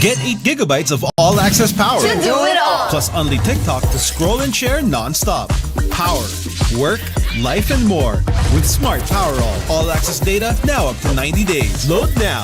Get 8 gigabytes of all-access power. To do it all. Plus only TikTok to scroll and share non-stop. Power, work, life, and more. With Smart Power all-access data now up to 90 days. Load now.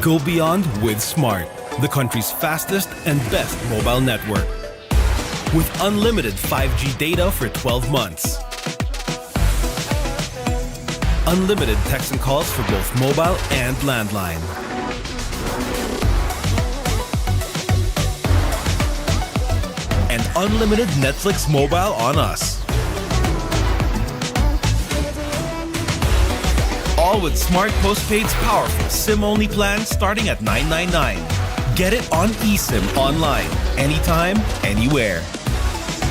Go beyond with Smart, the country's fastest and best mobile network. With unlimited 5G data for 12 months. Unlimited text and calls for both mobile and landline. And unlimited Netflix mobile on us. All with Smart Postpaid's powerful SIM-only plan starting at $999. Get it on eSIM online, anytime, anywhere.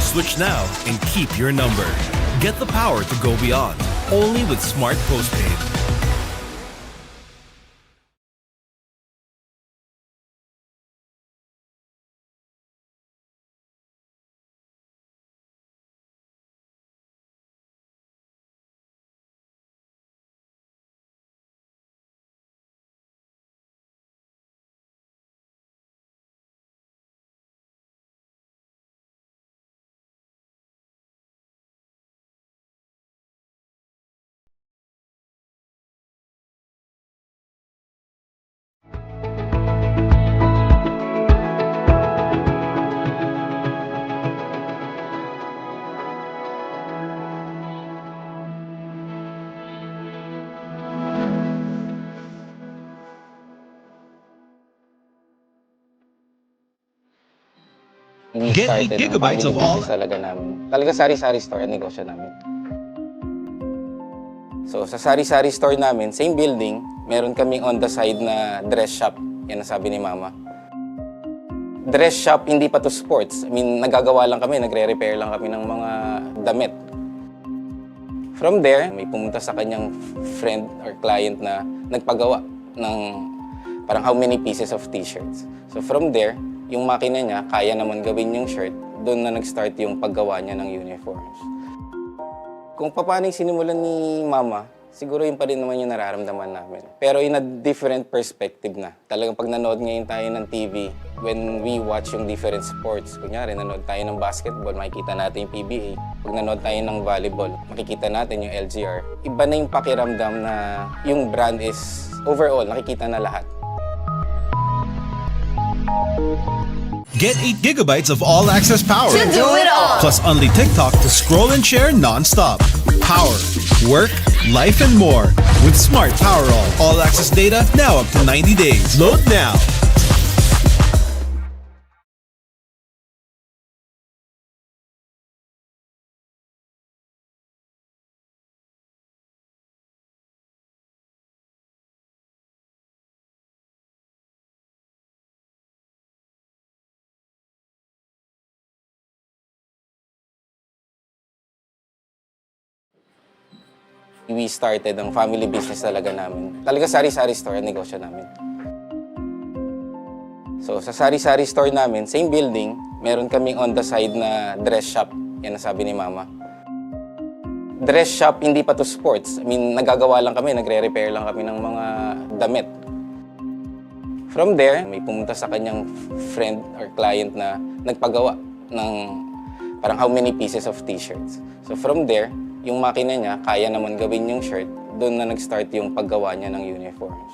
Switch now and keep your number. Get the power to go beyond, only with Smart Postpaid. Get 8 Started ng gigabytes family of all. business talaga namin. Talaga sari-sari store ang negosyo namin. So sa sari-sari store namin, same building, meron kaming on the side na dress shop. Yan ang sabi ni Mama. Dress shop, hindi pa to sports. I mean, nagagawa lang kami, nagre-repair lang kami ng mga damit. From there, may pumunta sa kanyang friend or client na nagpagawa ng parang how many pieces of t-shirts. So from there, yung makina niya, kaya naman gawin yung shirt, doon na nag-start yung paggawa niya ng uniforms. Kung paano yung sinimulan ni Mama, siguro yun pa rin naman yung nararamdaman namin. Pero in a different perspective na. Talagang pag nanood ngayon tayo ng TV, when we watch yung different sports, kunyari nanood tayo ng basketball, makikita natin yung PBA. Pag nanood tayo ng volleyball, makikita natin yung LGR. Iba na yung pakiramdam na yung brand is overall, nakikita na lahat. Get 8 gigabytes of all-access power. To do it all. Plus only TikTok to scroll and share non-stop. Power, work, life, and more. With Smart Power all-access data now up to 90 days. Load now. We started ang family business talaga namin. Talaga sari-sari store ang negosyo namin. So sa sari-sari store namin, same building, meron kaming on the side na dress shop. Yan ang sabi ni Mama. Dress shop, hindi pa to sports. I mean, nagagawa lang kami, nagre-repair lang kami ng mga damit. From there, may pumunta sa kanyang friend or client na nagpagawa ng parang how many pieces of t-shirts. So from there, yung makina niya, kaya naman gawin yung shirt, doon na nag-start yung paggawa niya ng uniforms.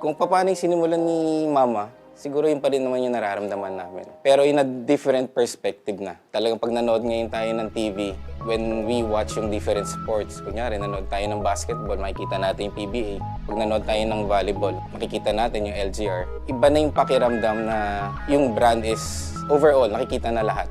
Kung paano yung sinimulan ni Mama, siguro yun pa rin naman yung nararamdaman namin. Pero in a different perspective na. Talagang pag nanood ngayon tayo ng TV, when we watch yung different sports, kunyari nanood tayo ng basketball, makikita natin yung PBA. Pag nanood tayo ng volleyball, makikita natin yung LGR. Iba na yung pakiramdam na yung brand is overall, nakikita na lahat.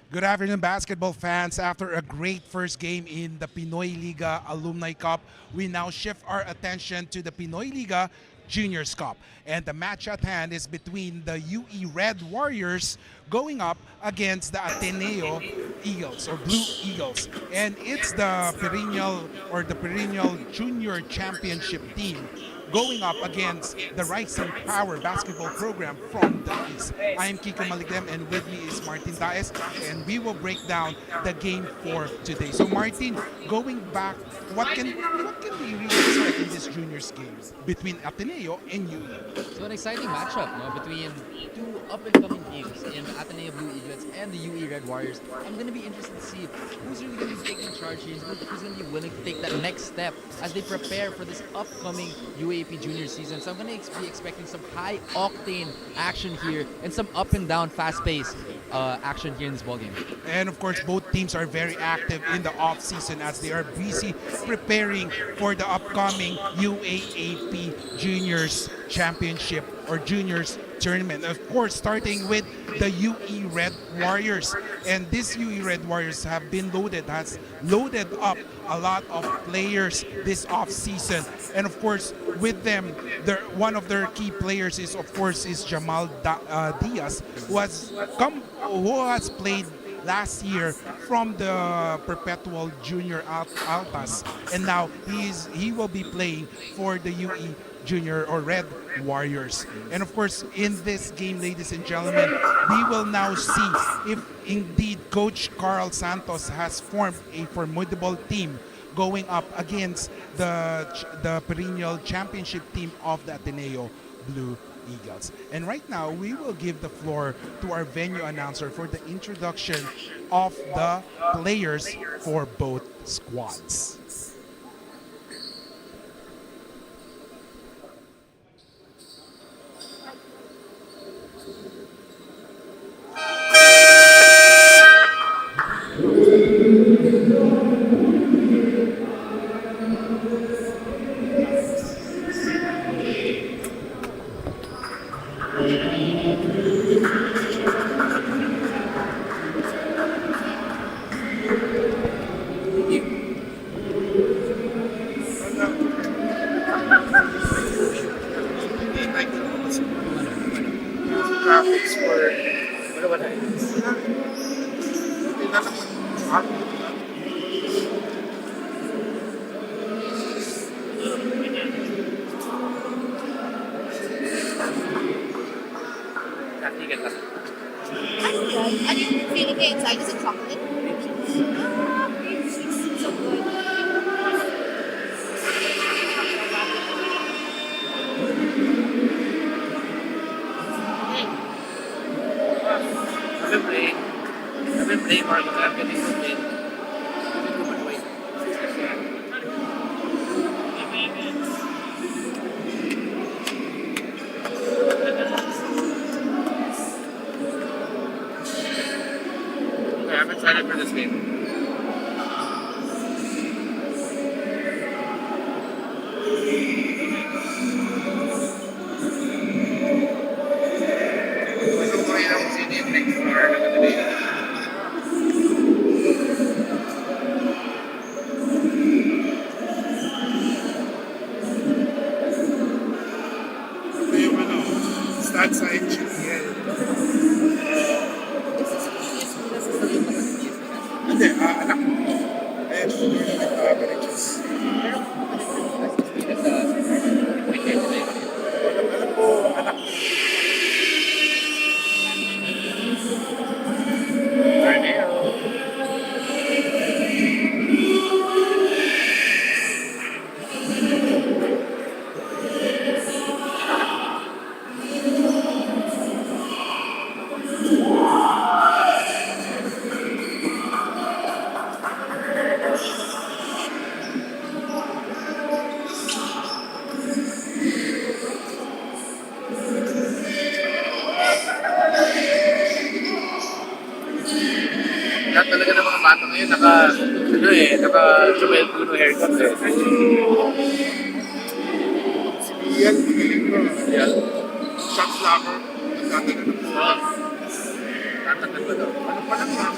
Good afternoon, basketball fans. After a great first game in the Pinoy Liga Alumni Cup, we now shift our attention to the Pinoy Liga Juniors Cup. And the match at hand is between the UE Red Warriors going up against the Ateneo Eagles or Blue Eagles. And it's the perennial junior championship team going up against the Rising Power basketball program from the East. I am Kiko Maligdem and with me is Martin Daes, and we will break down the game for today. So Martin, going back, what can we really expect in this juniors game between Ateneo and UE? So an exciting matchup between two up-and-coming teams in the Ateneo Blue Eagles and the UE Red Warriors. I'm going to be interested to see who's really going to be taking charge here, who's going to be willing to take that next step as they prepare for this upcoming UAP junior season. So I'm going to be expecting some high-octane action here and some up-and-down, fast-paced action here in this ballgame. And of course, both teams are very active in the off-season as they are busy preparing for the upcoming UAAP Juniors Championship or Juniors Tournament. Of course, starting with the UE Red Warriors. And these UE Red Warriors has loaded up a lot of players this off-season. And of course, with them, one of their key players is Jamal Diaz, who has played last year from the Perpetual Junior Altas, and now he will be playing for the UE Junior or Red Warriors. And of course, in this game, ladies and gentlemen, we will now see if indeed Coach Carl Santos has formed a formidable team going up against the perennial championship team of the Ateneo Blue Eagles. And right now, we will give the floor to our venue announcer for the introduction of the players for both squads. Graphics for wala. Ano yung feeling niya inside? Is it chocolate? Ah, it's so good. I've been playing hard, but I'm getting so good. Too much weight. I haven't tried it bata ngayon, naka Joel Bruno haircut eh. Yan, yan. Shot blocker. Tatagal ba daw? Ano pa lang yan?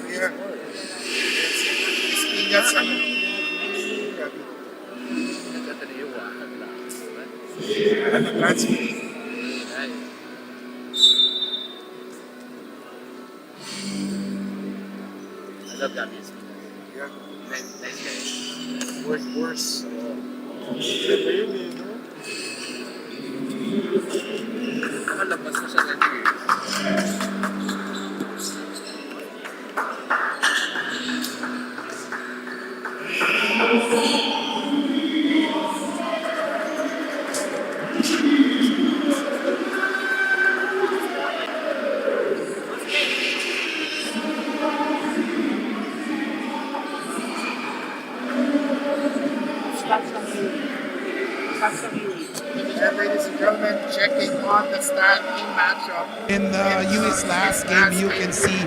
Yeah. Espingas ang Ateneo, transfer. I love Gabby. Yeah. Nice guy. Worse. Nakalabas na siya ng years. And ladies and gentlemen, checking on the standing matchup. In the US last game, you can see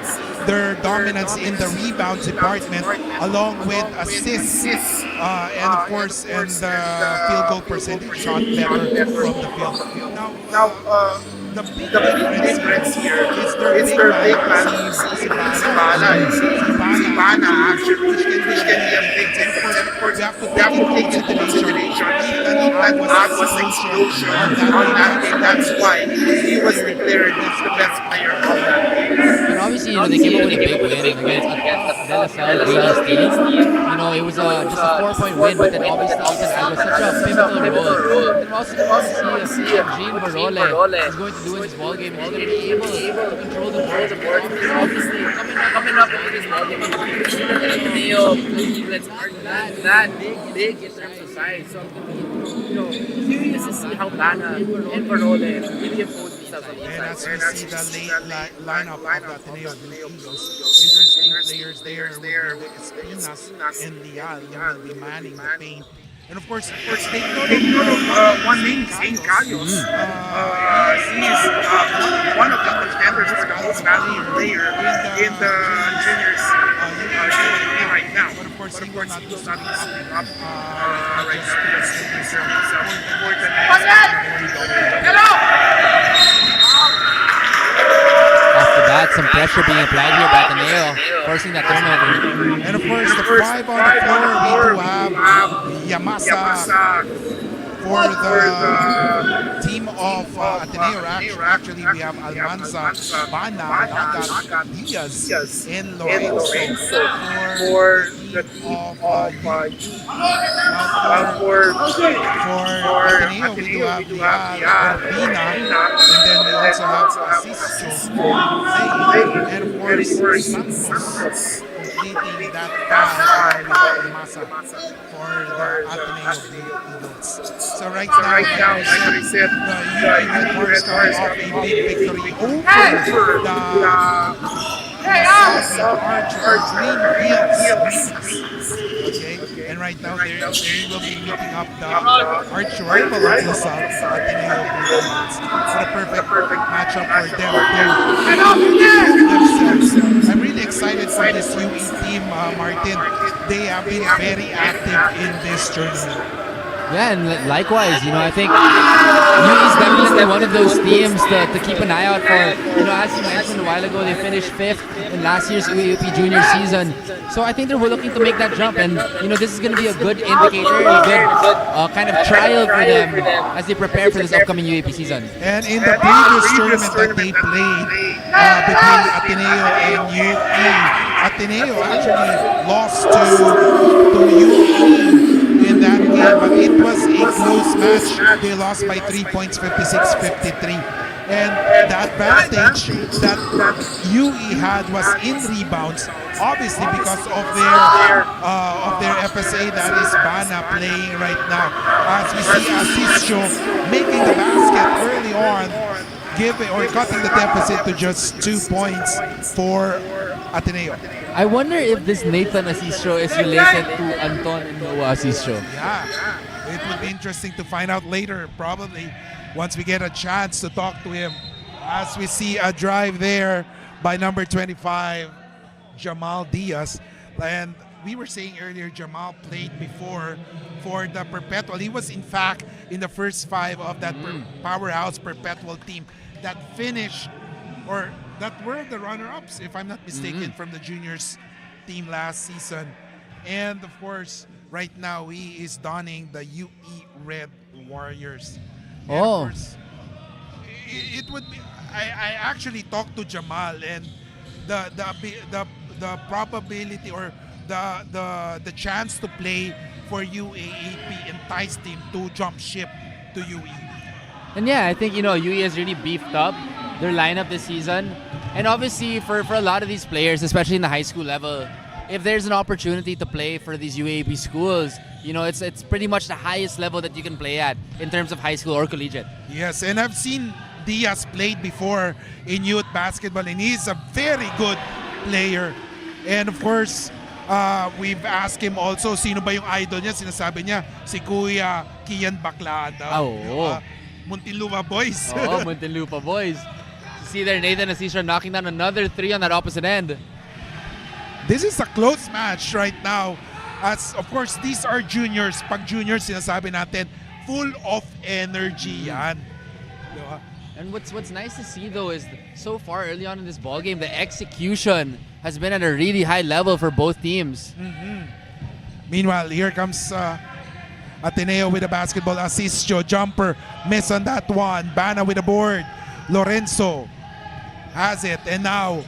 their dominance in the rebounds department, along with assists, and of course, and the field goal percentage shot better from the field. Now, The big the difference difference here is is their big man, si Bana, actually, which can be a big difference. And of course, we have to take into consideration Ethan was an explosion on that game. That's why he was declared the best player of that game. And obviously, they came up with a big win against De La Salle Ladies team. It was just a 4-point win, but then obviously Ethan had such a pivotal role. And also, to see Jean Barole is going to do in this ball game. He's going to be able to control the board. Obviously, Coming up in this ball game, Ateneo, Eaglets aren't that big in terms of size. So I'm going to be, curious to see how Bana and Barole really impose themselves on the And inside. as we see the late lineup of the Ateneo Blue Eagles, interesting players there with the Espinas and Lial who will be manning the paint. And of course, take note of one name, Zane Calios. He is one of the contenders for the most valuable player in the juniors right now. But of course, But he of will course, not he be will not be stepping stepping up up right just now because because he he's deserves himself more more than off the bat, some pressure being applied here by Ateneo, forcing that turnover. And of course, the five on the floor, we do have Yamasa for the team of Ateneo. Actually, we have Almanza, Bana, Nagat, Diaz, and Lorenzo for the team of for Ateneo, we do have Urbina, and then we also have Sisto, and of course Santos completing that foul with Masa for the Ateneo Blue Eagles. So right now, like I said, the UP Red Warriors coming off a big victory over the Archer Green Hills. Okay, and right now they will be meeting up the arch rival of the South, Ateneo Blue Eagles. What a perfect matchup for them to themselves. I'm really excited for this UE team, Martin. They have been very active in this tournament. Yeah, and likewise, I think UE is definitely one of those teams to keep an eye out for. As you mentioned a while ago, they finished 5th in last year's UAP junior season. So I think they're looking to make that jump, and this is going to be a good indicator, a good kind of trial for them as they prepare for this upcoming UAP season. And in the previous tournament that they played between Ateneo and UE, Ateneo actually lost to UE in that game, but it was a close match. They lost by 3 points, 56-53. And the advantage that UE had was in rebounds, obviously because of their FSA, that is Bana, playing right now. As we see Asisio making the basket early on, cutting the deficit to just 2 points for Ateneo. I wonder if this Nathan Asisio is related to Anton and Noah Asisio. Yeah, it would be interesting to find out later, probably, once we get a chance to talk to him. As we see a drive there by number 25, Jamal Diaz. And we were saying earlier, Jamal played before for the Perpetual. He was, in fact, in the first 5 of that powerhouse Perpetual team that finished, or that were the runner-ups, if I'm not mistaken, from the juniors team last season. And of course, right now he is donning the UE Red Warriors. And Oh. of course, it would be. I actually talked to Jamal, and the probability or the chance to play for UAAP enticed him to jump ship to UE. And yeah, I think, UE has really beefed up their lineup this season. And obviously, for a lot of these players, especially in the high school level, if there's an opportunity to play for these UAP schools, it's pretty much the highest level that you can play at in terms of high school or collegiate. Yes, and I've seen Diaz played before in youth basketball, and he's a very good player. And of course, we've asked him also, sino ba yung idol niya? Sinasabi niya, si Kuya Kian Baclaan daw. Oo. Muntinlupa Boys. Oh, Muntinlupa boys. See there, Nathan Asisio knocking down another 3 on that opposite end. This is a close match right now. As of course, these are juniors. Pag juniors, sinasabi natin, full of energy yan. Diba? And what's nice to see though is so far early on in this ball game, the execution has been at a really high level for both teams. Meanwhile, here comes Ateneo with a basketball. Asisio, jumper, miss on that one. Bana with the board. Lorenzo has it, and now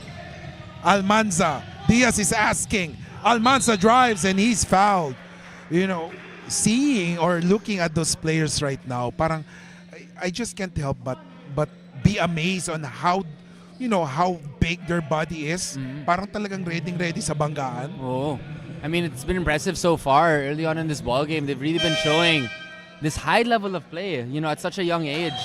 Almanza. Diaz is asking. Almanza drives and he's fouled. Seeing or looking at those players right now, parang I just can't help but be amazed on how big their body is. Parang talagang ready sa banggaan. Oh, I mean, it's been impressive so far early on in this ball game. They've really been showing this high level of play, at such a young age.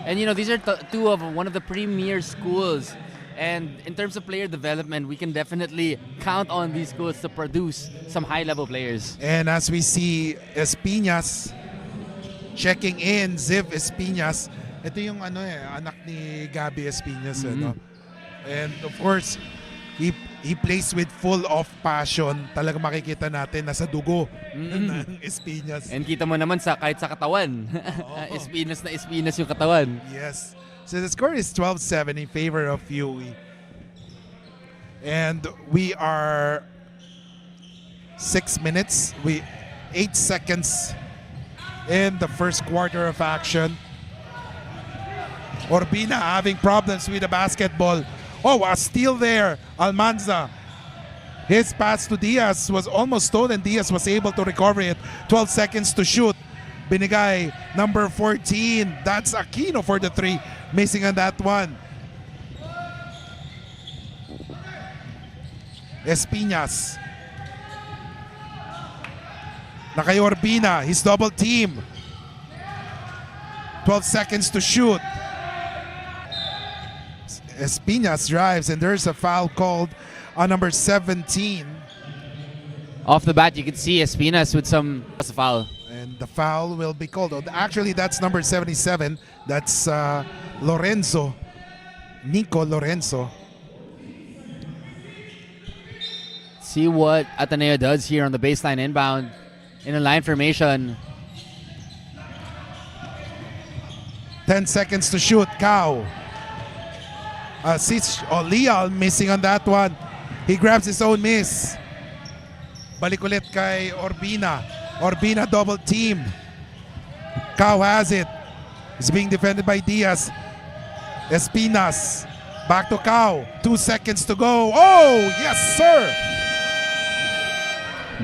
And these are two of one of the premier schools. And in terms of player development, we can definitely count on these schools to produce some high-level players. And as we see Espinas checking in, Ziv Espinas. Ito yung anak ni Gabby Espinas. And of course, he plays with full of passion. Talaga makikita natin nasa dugo ng Espinas. And kita mo naman kahit sa katawan. Espinas na Espinas yung katawan. Yes. So the score is 12-7 in favor of UE. And we are 6 minutes, 8 seconds in the first quarter of action. Orbina having problems with the basketball. Oh, a steal there. Almanza. His pass to Diaz was almost stolen. Diaz was able to recover it. 12 seconds to shoot. Binigay, number 14. That's Aquino for the 3. Missing on that one. Espinas. Nakay Orbina. His double team. 12 seconds to shoot. Espinas drives, and there's a foul called on number 17. Off the bat, you can see Espinas with some foul. And the foul will be called. Actually, that's number 77. That's Lorenzo. Nico Lorenzo. See what Ateneo does here on the baseline inbound in a line formation. 10 seconds to shoot. Cow. Leal missing on that one. He grabs his own miss. Balik ulit kay Orbina. Orbina double team. Cow has it. It's being defended by Diaz. Espinas. Back to Cow. 2 seconds to go. Oh, yes, sir.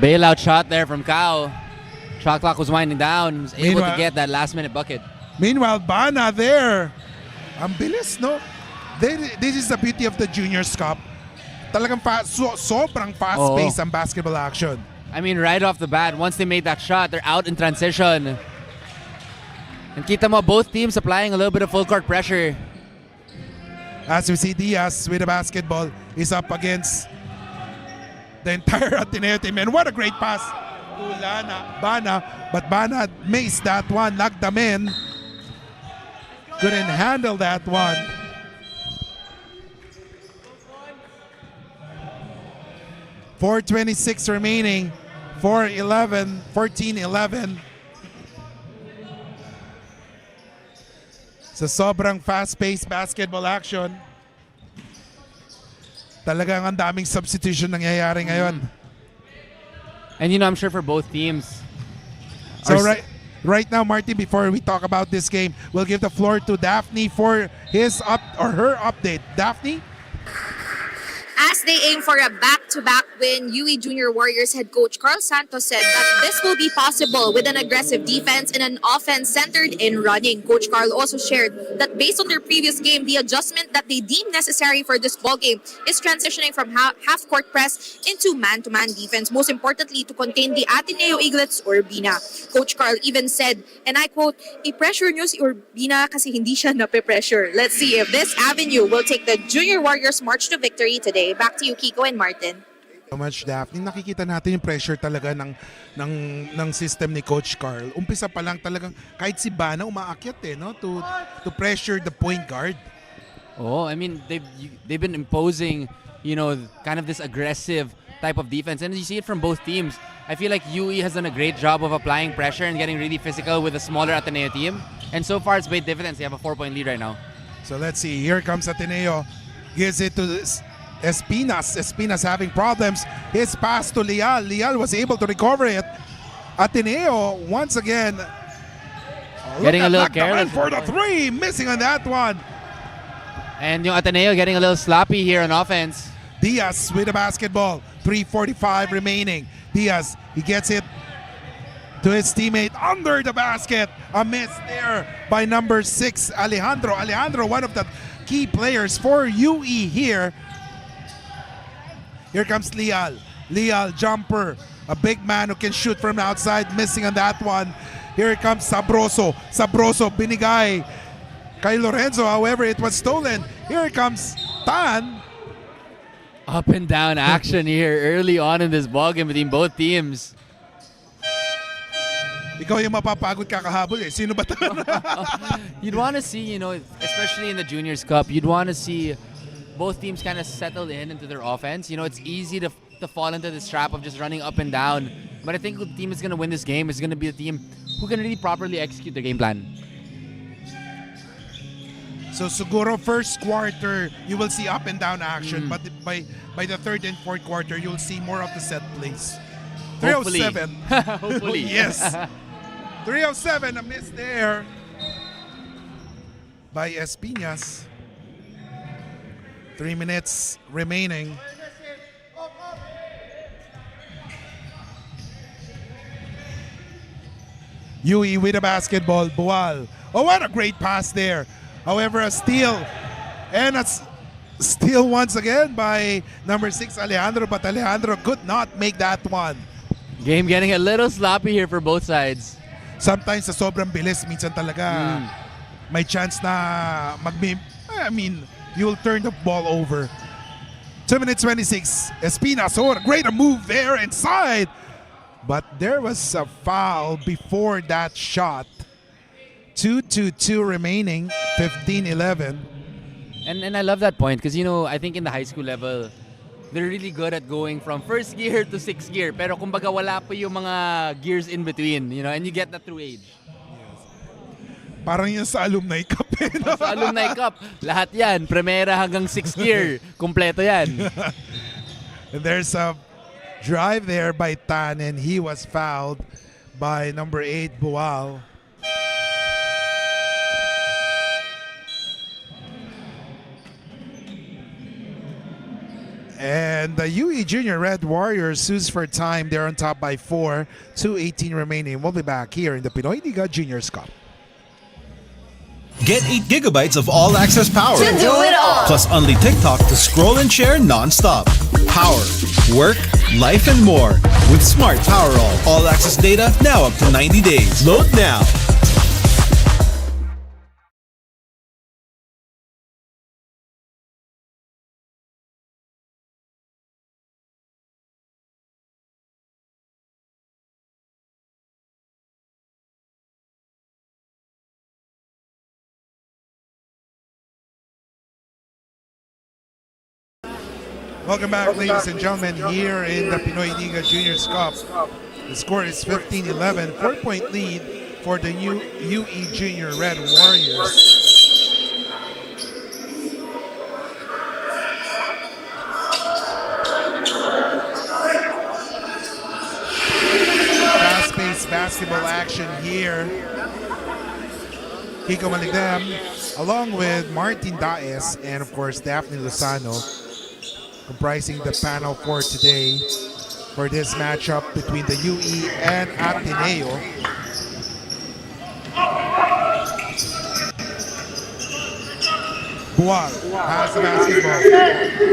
Bailout shot there from Cow. Shot clock was winding down. He was able to get that last minute bucket. Meanwhile, Bana there. Ang bilis, no? This is the beauty of the Juniors Cup. Talagang sobrang fast-paced ang basketball action. I mean, right off the bat, once they made that shot, they're out in transition. And kita mo, both teams applying a little bit of full court pressure. As we see, Diaz with the basketball is up against the entire Ateneo team. And what a great pass to Bana. But Bana missed that one, knocked them in. Couldn't handle that one. .426 remaining. 14-11. Sa sobrang fast-paced basketball action, talagang ang daming substitution nangyayari ngayon. And I'm sure for both teams. So right now, Martin, before we talk about this game, we'll give the floor to Daphne for her update. Daphne? As they aim for a back-to-back win, UE Junior Warriors head coach Carl Santos said that this will be possible with an aggressive defense and an offense centered in running. Coach Carl also shared that based on their previous game, the adjustment that they deem necessary for this ballgame is transitioning from half-court press into man-to-man defense, most importantly to contain the Ateneo Eaglets or Bina. Coach Carl even said, and I quote, "I-pressure nyo si Urbina kasi hindi siya nape-pressure. Let's see if this avenue will take the Junior Warriors march to victory today." Back to you, Kiko and Martin. So much, Daphne. Nakikita natin yung pressure talaga ng system ni Coach Carl. Umpisa pa lang talagang kahit si Bana umaakyat no, to pressure the point guard. Oh, I mean, they've been imposing, kind of this aggressive type of defense. And you see it from both teams. I feel like UE has done a great job of applying pressure and getting really physical with a smaller Ateneo team. And so far, it's paid dividends. They have a 4-point lead right now. So let's see. Here comes Ateneo. Gives it to Espinas. Espinas having problems. His pass to Leal. Leal was able to recover it. Ateneo once again Getting a little careless for the three. Missing on that one. And Ateneo getting a little sloppy here on offense. Diaz with the basketball. 3:45 remaining. Diaz, he gets it to his teammate under the basket. A miss there by number 6, Alejandro. Alejandro, one of the key players for UE here. Here comes Leal. Leal, jumper. A big man who can shoot from outside. Missing on that one. Here comes Sabroso. Sabroso, binigay kay Lorenzo. However, it was stolen. Here comes Tan. Up and down action here early on in this ballgame between both teams. Ikaw yung mapapagod kakahabol eh. Sino ba ito? You'd want to see, especially in the Juniors Cup, you'd want to see both teams kind of settled into their offense. It's easy to fall into this trap of just running up and down. But I think the team is going to win this game is going to be the team who can really properly execute their game plan. So siguro first quarter, you will see up and down action. But by the third and fourth quarter, you'll see more of the set plays. 307. Hopefully. Yes. 307, a miss there by Espinas. 3 minutes remaining. UE with the basketball. Bual. Oh, what a great pass there. However, a steal. And a steal once again by number 6, Alejandro. But Alejandro could not make that one. Game getting a little sloppy here for both sides. Sometimes sa sobrang bilis, minsan talaga may chance na you'll turn the ball over. 2 minutes 26. Espinas, a great move there inside. But there was a foul before that shot. 2:22 remaining, 15-11. And I love that point because, I think in the high school level, they're really good at going from first gear to sixth gear. Pero kumbaga wala pa yung mga gears in between, and you get that through age. Parang yun sa alumni cup. Sa alumni cup, lahat yan, primera hanggang sixth gear, kumpleto yan. And there's a drive there by Tan and he was fouled by number 8, Bual. And the UE Junior Red Warriors sues for time. They're on top by 4. 2:18 remaining. We'll be back here in the Pinoy Liga Juniors Cup. Get 8 gigabytes of all-access power. To do it all. Plus only TikTok to scroll and share non-stop. Power, work, life, and more. With Smart Power all-access data now up to 90 days. Load now. Welcome back, ladies and gentlemen, here in the Pinoy Liga Juniors Cup. The score is 15-11, 4-point lead for the new UE Junior Red Warriors. Fast-paced basketball action here. Kiko Maligdam, along with Martin Daes and of course Daphne Lozano, comprising the panel for today for this matchup between the UE and Ateneo. Bual has the basketball.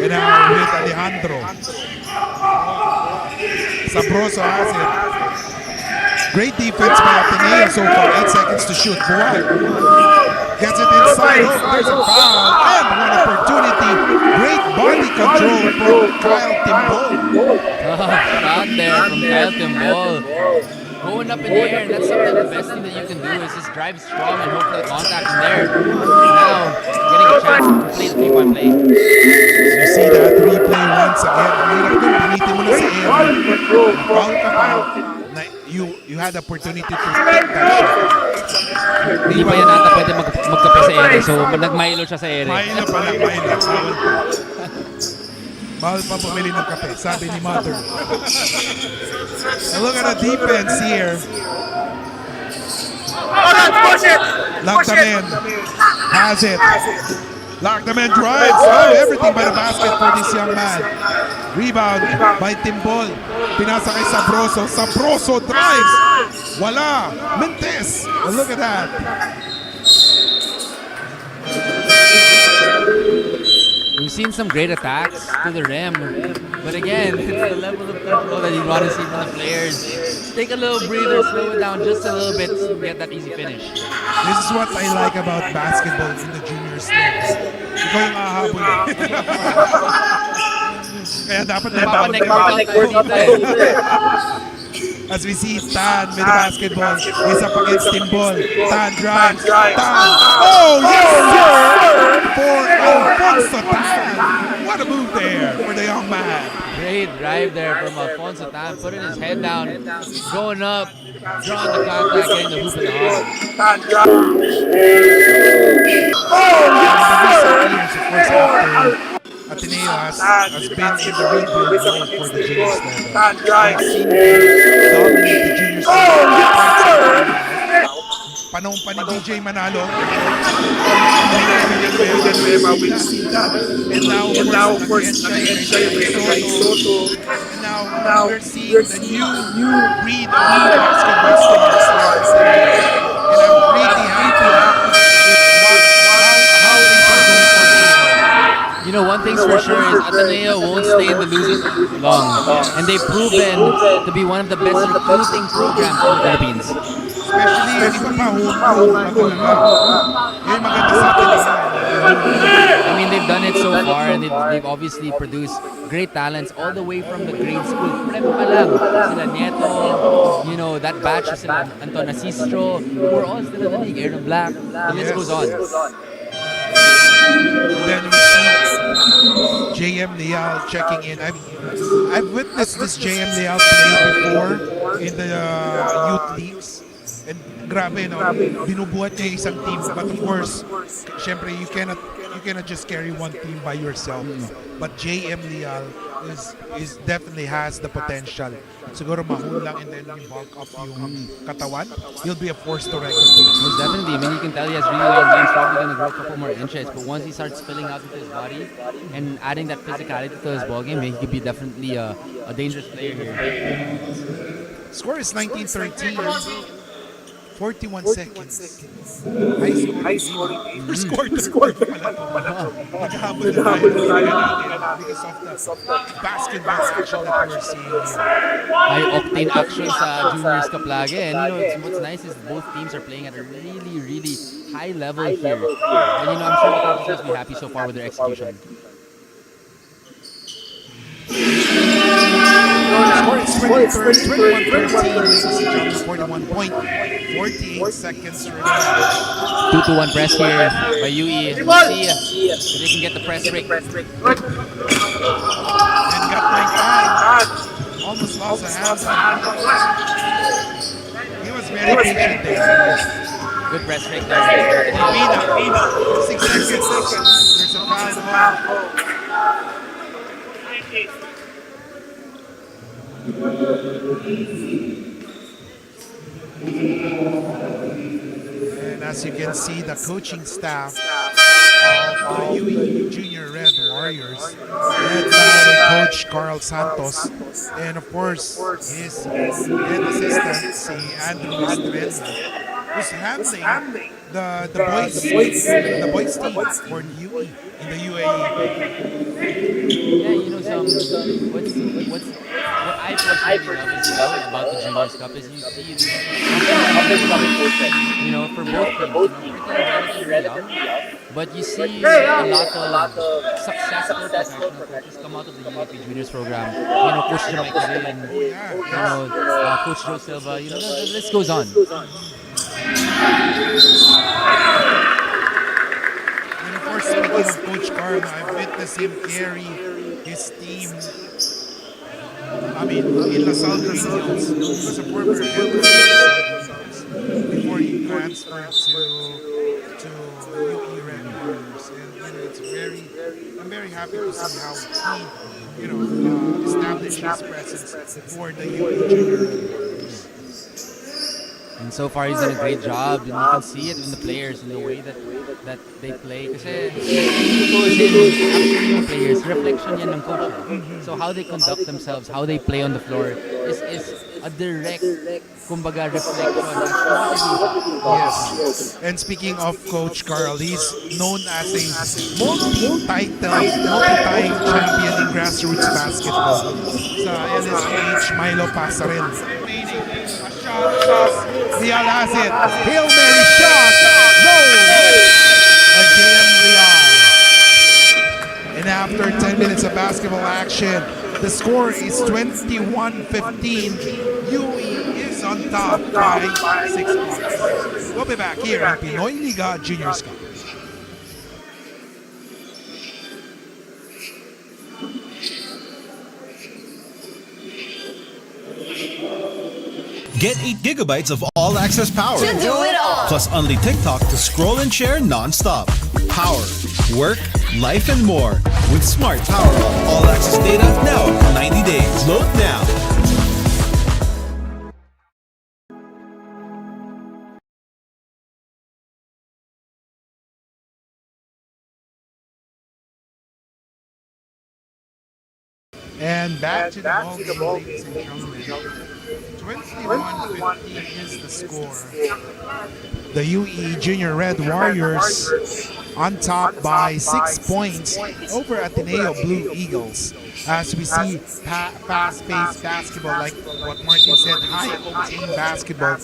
And now with Alejandro. Sabroso has it. Great defense by Ateneo so far. 8 seconds to shoot. Bual gets it inside. Oh, there's a foul. And one opportunity. Great body control from Kyle Timbol. Shot there from Kyle Timbol. Going up in the air, and that's something the best thing that you can do is just drive strong and hope for the contact in there. Now, getting a chance to play the 3-point play. You see that replay once again. Hirap dun, pinitin mo na sa air. Foul ka pa. You had the opportunity to take that shot. Hindi pa yan ata pwede magkape sa ere, so nagmahilo siya sa ere. Mahilo pala, mahilo. Bawal pa bumili ng kape, sabi ni Mother. And look at the defense here. Lagdamen has it. Lagdamen drives. Oh, everything by the basket for this young man. Rebound by Timbol. Pinasa kay Sabroso. Sabroso drives. Wala. Mentes. And look at that. We've seen some great attacks to the rim, but again, it's the level of control that you want to see from the players. Take a little breather, slow it down just a little bit to get that easy finish. This is what I like about basketball in the juniors league. Ikaw yung ahabol. Kaya dapat as we see Tan with the basketball. He's up against Timbol. Tan drives. Tan. Oh, yes, sir! For Alfonso Tan. What a move there for the young man. Great drive there from Alfonso Tan, putting his head down, going up, drawing the contact, getting the hoop in the heart. Ateneo has been in the rebuild mode for the juniors level. I've seen them dominate the juniors level. Panahon pa ni DJ Manalo. And now, of course, Soto. And now, we're seeing the new breed of basketball stars. And I'm pretty happy with how things are going for them. You know, one thing's for sure is Ateneo won't stay in the losers long. And they've proven to be one of the best recruiting programs in the Philippines. Especially yung iba pa home yung maganda sa atin. I mean, they've done it so far, and they've obviously produced great talents all the way from the grade school. Prep pa lang, sila Nieto, you know, that batch, sila Anton Asistro, who are all still in the league, Aaron Black, the list goes on. Then we see JM Leal checking in. I've witnessed this JM Leal play before in the youth leagues. And grabe, no? Binubuhat niya isang team. But of course, syempre, you cannot just carry one team by yourself. But JM Leal is definitely has the potential. Siguro mahul lang and then yung bulk up yung katawan. He'll be a force to reckon with. Most definitely. I mean, you can tell he has really long legs, probably going to grow a couple more inches. But once he starts filling out into his body and adding that physicality to his ballgame, he could be definitely a dangerous player here. Score is 19-13. 41 seconds. High scoring. First quarter pala to. Naghahabol na because of the basketball action that we're seeing here. High-octane action sa Juniors Cup lagi. And you know, what's nice is both teams are playing at a really, really high level here. And you know, I'm sure the coaches will be happy so far with their execution. Score is 21-13, 41 point, 48 seconds remaining. 2-1 press here by UE. We'll see if they can get the press break. almost lost a handle. He was very patient there. Good press break there. Pina, 6 seconds. There's a foul ball. And as you can see, the coaching staff of the UE Junior Red Warriors, led by Coach Carl Santos, and of course his head assistant, si Andrew Estrella, who's handling the boys team for UE in the UAE. Yeah, you know, what I personally love as well about the Juniors Cup is you see these you know, for both teams, you know, pretty relatively young, but you see a lot of successful professional coaches come out of the UAP Juniors program. You know, Coach Jamaica and you know, Coach Joe Silva. You know, the list goes on. And of course, speaking of Coach Carl, I've witnessed him carry his team. I mean, in LaSalle Greenhills, he was a former head coach of LaSalle Greenhills before he transferred to UE Red Warriors. And you know, I'm very happy to see how he, you know, established his presence for the UE Junior Red Warriors. And so far, he's done a great job, and you can see it in the players, in the way that they play. Kasi ito is actually yung players, reflection yan ng coach. So how they conduct themselves, how they play on the floor is a direct, kumbaga, reflection as to what they do. Yes. And speaking of Coach Carl, he's known as a multi-time champion in grassroots basketball sa LSH Milo Pasarel. Leal has it. Hail Mary shot. No! Again, Leal. And after 10 minutes of basketball action, the score is 21-15. UE is on top by 6 points. We'll be back here at Pinoy Liga Juniors Cup. Get 8 gigabytes of all-access power. To do it all. Plus only TikTok to scroll and share non-stop. Power, work, life, and more. With Smart Power all-access data now for 90 days. Load now. And back to the ball game, ladies and gentlemen. 21-15 is the score. The UE Junior Red Warriors on top by 6 points over Ateneo Blue Eagles. As we see fast-paced basketball, like what Martin said, high-octane basketball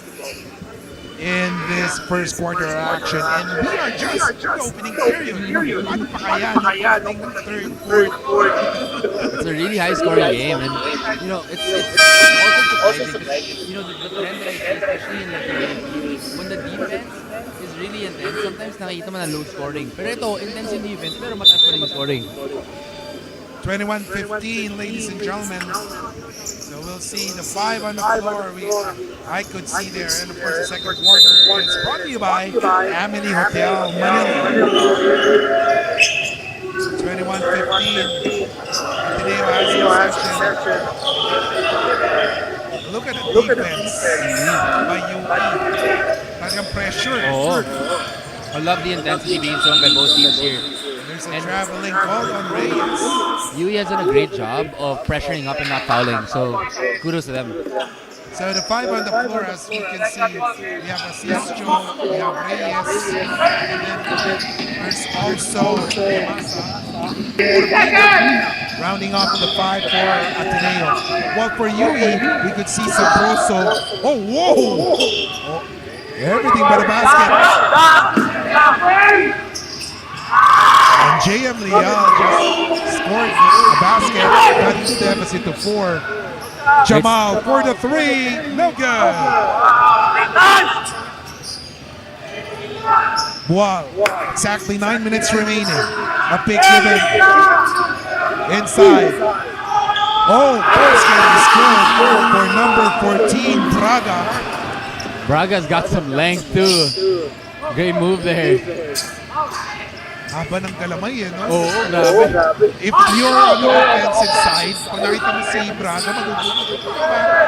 in this first quarter action. And we are just the opening period. Ano pa kaya ng third, fourth? It's a really high-scoring game, and you know, it's also surprising because you know the trend that I see, especially in the game, when the defense is really intense, sometimes nakikita mo na low scoring. Pero ito, intense yung defense, pero mataas pa rin yung scoring. 21-15, ladies and gentlemen. So we'll see the 5 on the floor. I could see there. And of course, the second quarter is brought to you by Amity Hotel Manila. 21-15. Ateneo has the possession. Look at the defense by UE. Talagang pressure. Oh, I love the intensity being shown by both teams here. There's a traveling call on Reyes. UE has done a great job of pressuring up and not fouling, so kudos to them. So the 5 on the floor, as you can see, we have Asisjo, we have Reyes, and then there's also Masa, rounding off the 5 for Ateneo. Well, for UE, we could see Sabroso. Oh, whoa! Oh, everything but a basket. And JM Leal just scored a basket, cutting the deficit to 4. Jamal for the 3, no good. Wow, exactly 9 minutes remaining. A pick given inside. Oh, basket is good for number 14, Braga. Braga's got some length too. Great move there. Haba ng kalamay eh, no? Oo, grabe. If you're on the offensive side, pag nakita mo si Braga, magugulat ka.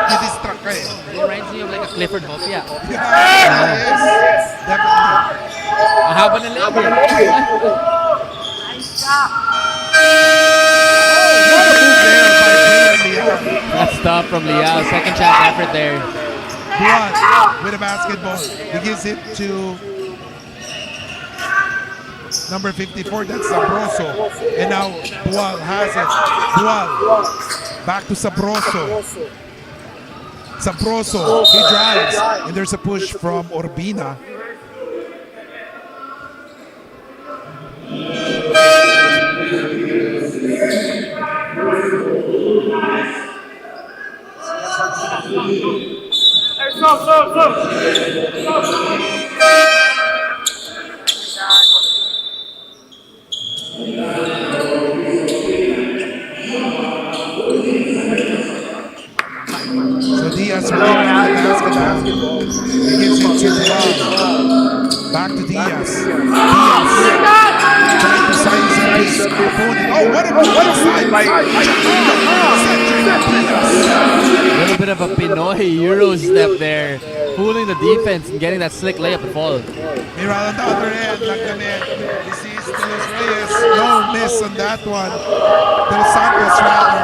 Didistract ka eh. It reminds me of like a Clifford Hopia. Yes, definitely. Ang haba ng leg. What a move there by Liao. That's tough from Liao. Second chance effort there. Buwan with a basketball. He gives it to number 54, that's Sabroso. And now Buwal has it. Buwal back to Sabroso. Sabroso, he drives. And there's a push from Orbina. So Diaz will get back the basketball. He gives it to Buwal. Back to Diaz. Diaz trying to size up his opponent. Oh, what a side by A little bit of a Pinoy Euro step there. Fooling the defense and getting that slick layup and fall. Meanwhile, on the other end, like the net, he sees De Los Reyes. No miss on that one. De Los Santos rather.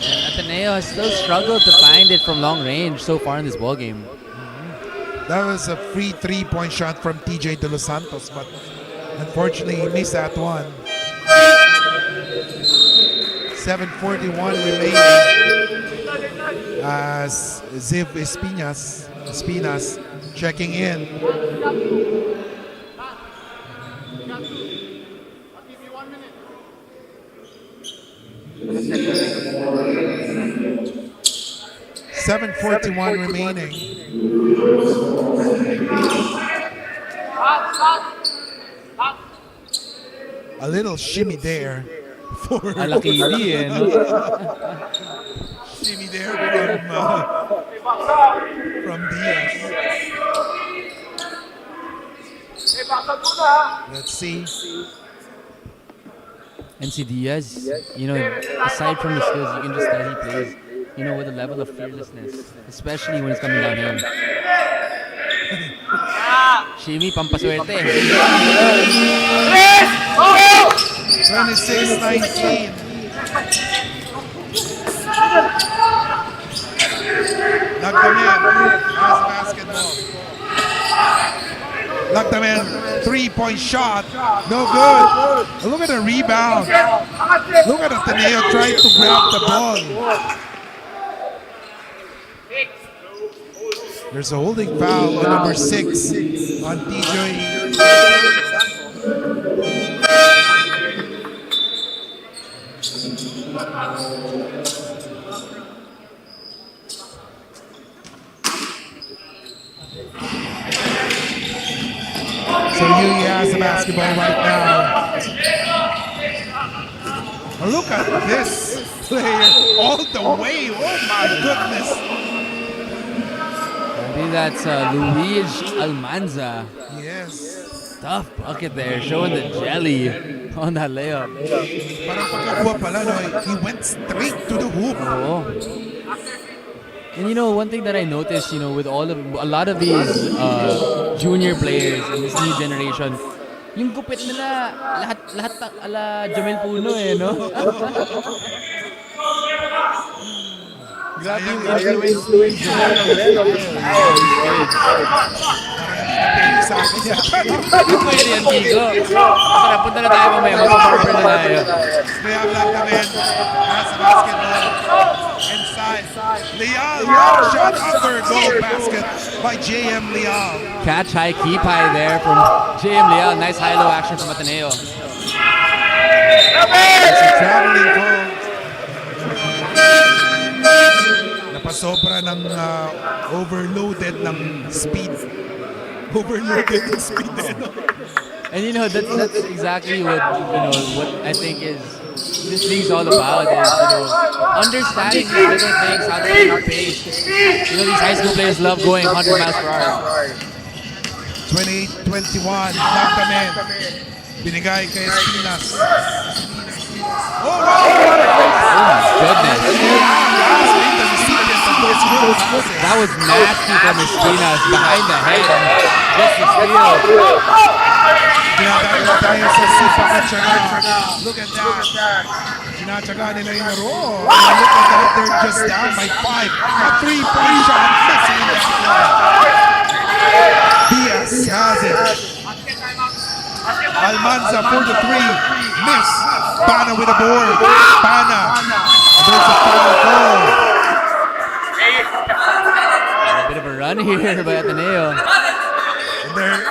And Ateneo has still struggled to find it from long range so far in this ballgame. That was a free 3-point shot from TJ De Los Santos, but unfortunately he missed that one. 7:41 remaining as Ziv Espinas checking in. $7:41 remaining. A little shimmy there for Alakili eh, no? shimmy there from Diaz. Let's see. And si Diaz, you know, aside from the skills, you can just tell he plays, you know, with a level of fearlessness, especially when it's coming downhill. Shimmy, pampaswerte. 26-19. Lagdamen has basketball. Lagdamen, 3-point shot. No good. Look at the rebound. Look at Ateneo trying to grab the ball. There's a holding foul on number 6 on TJ. So Yui has the basketball right now. Look at this player all the way. Oh my goodness. I think that's Luis Almanza. Yes. Tough bucket there, showing the jelly on that layup. Parang pagkakuha pala, no, he went straight to the hoop. Oh. And you know, one thing that I noticed, you know, with a lot of these junior players in this new generation, yung gupit nila, lahat ala Jamel Puno eh, no? Grabe yung influence ni Sa akin yan. Pwede yan, Tigo. Tara, punta na tayo mamaya. Mag-barber na tayo. Kaya Lagdamen has the basketball inside. Leal, shot under, goal basket by JM Leal. Catch high, keep high there from JM Leal. Nice high-low action from Ateneo. It's a traveling goal. Napasobra ng overloaded ng speed. Overloaded ng speed. And you know, that's exactly what I think is this league's all about is, understanding these little things, how to play our pace. 'Cause, these high school players love going 100 miles per hour. 28-21, Nagdamen. Binigay kay Espinas. Oh, wow! Goodness. That was nasty from Espinas behind the head. Gets the steal. Tinatawag tayo sa Sipa Katsaga. Look at that. Tinatsaga nila yung laro. Look at that, they're just down by 5. A three-point shot, missing in that one. Diaz has it. Almanza for the 3. Miss. Pana with a board. Pana. There's a foul goal. A bit of a run here by Ateneo. And they're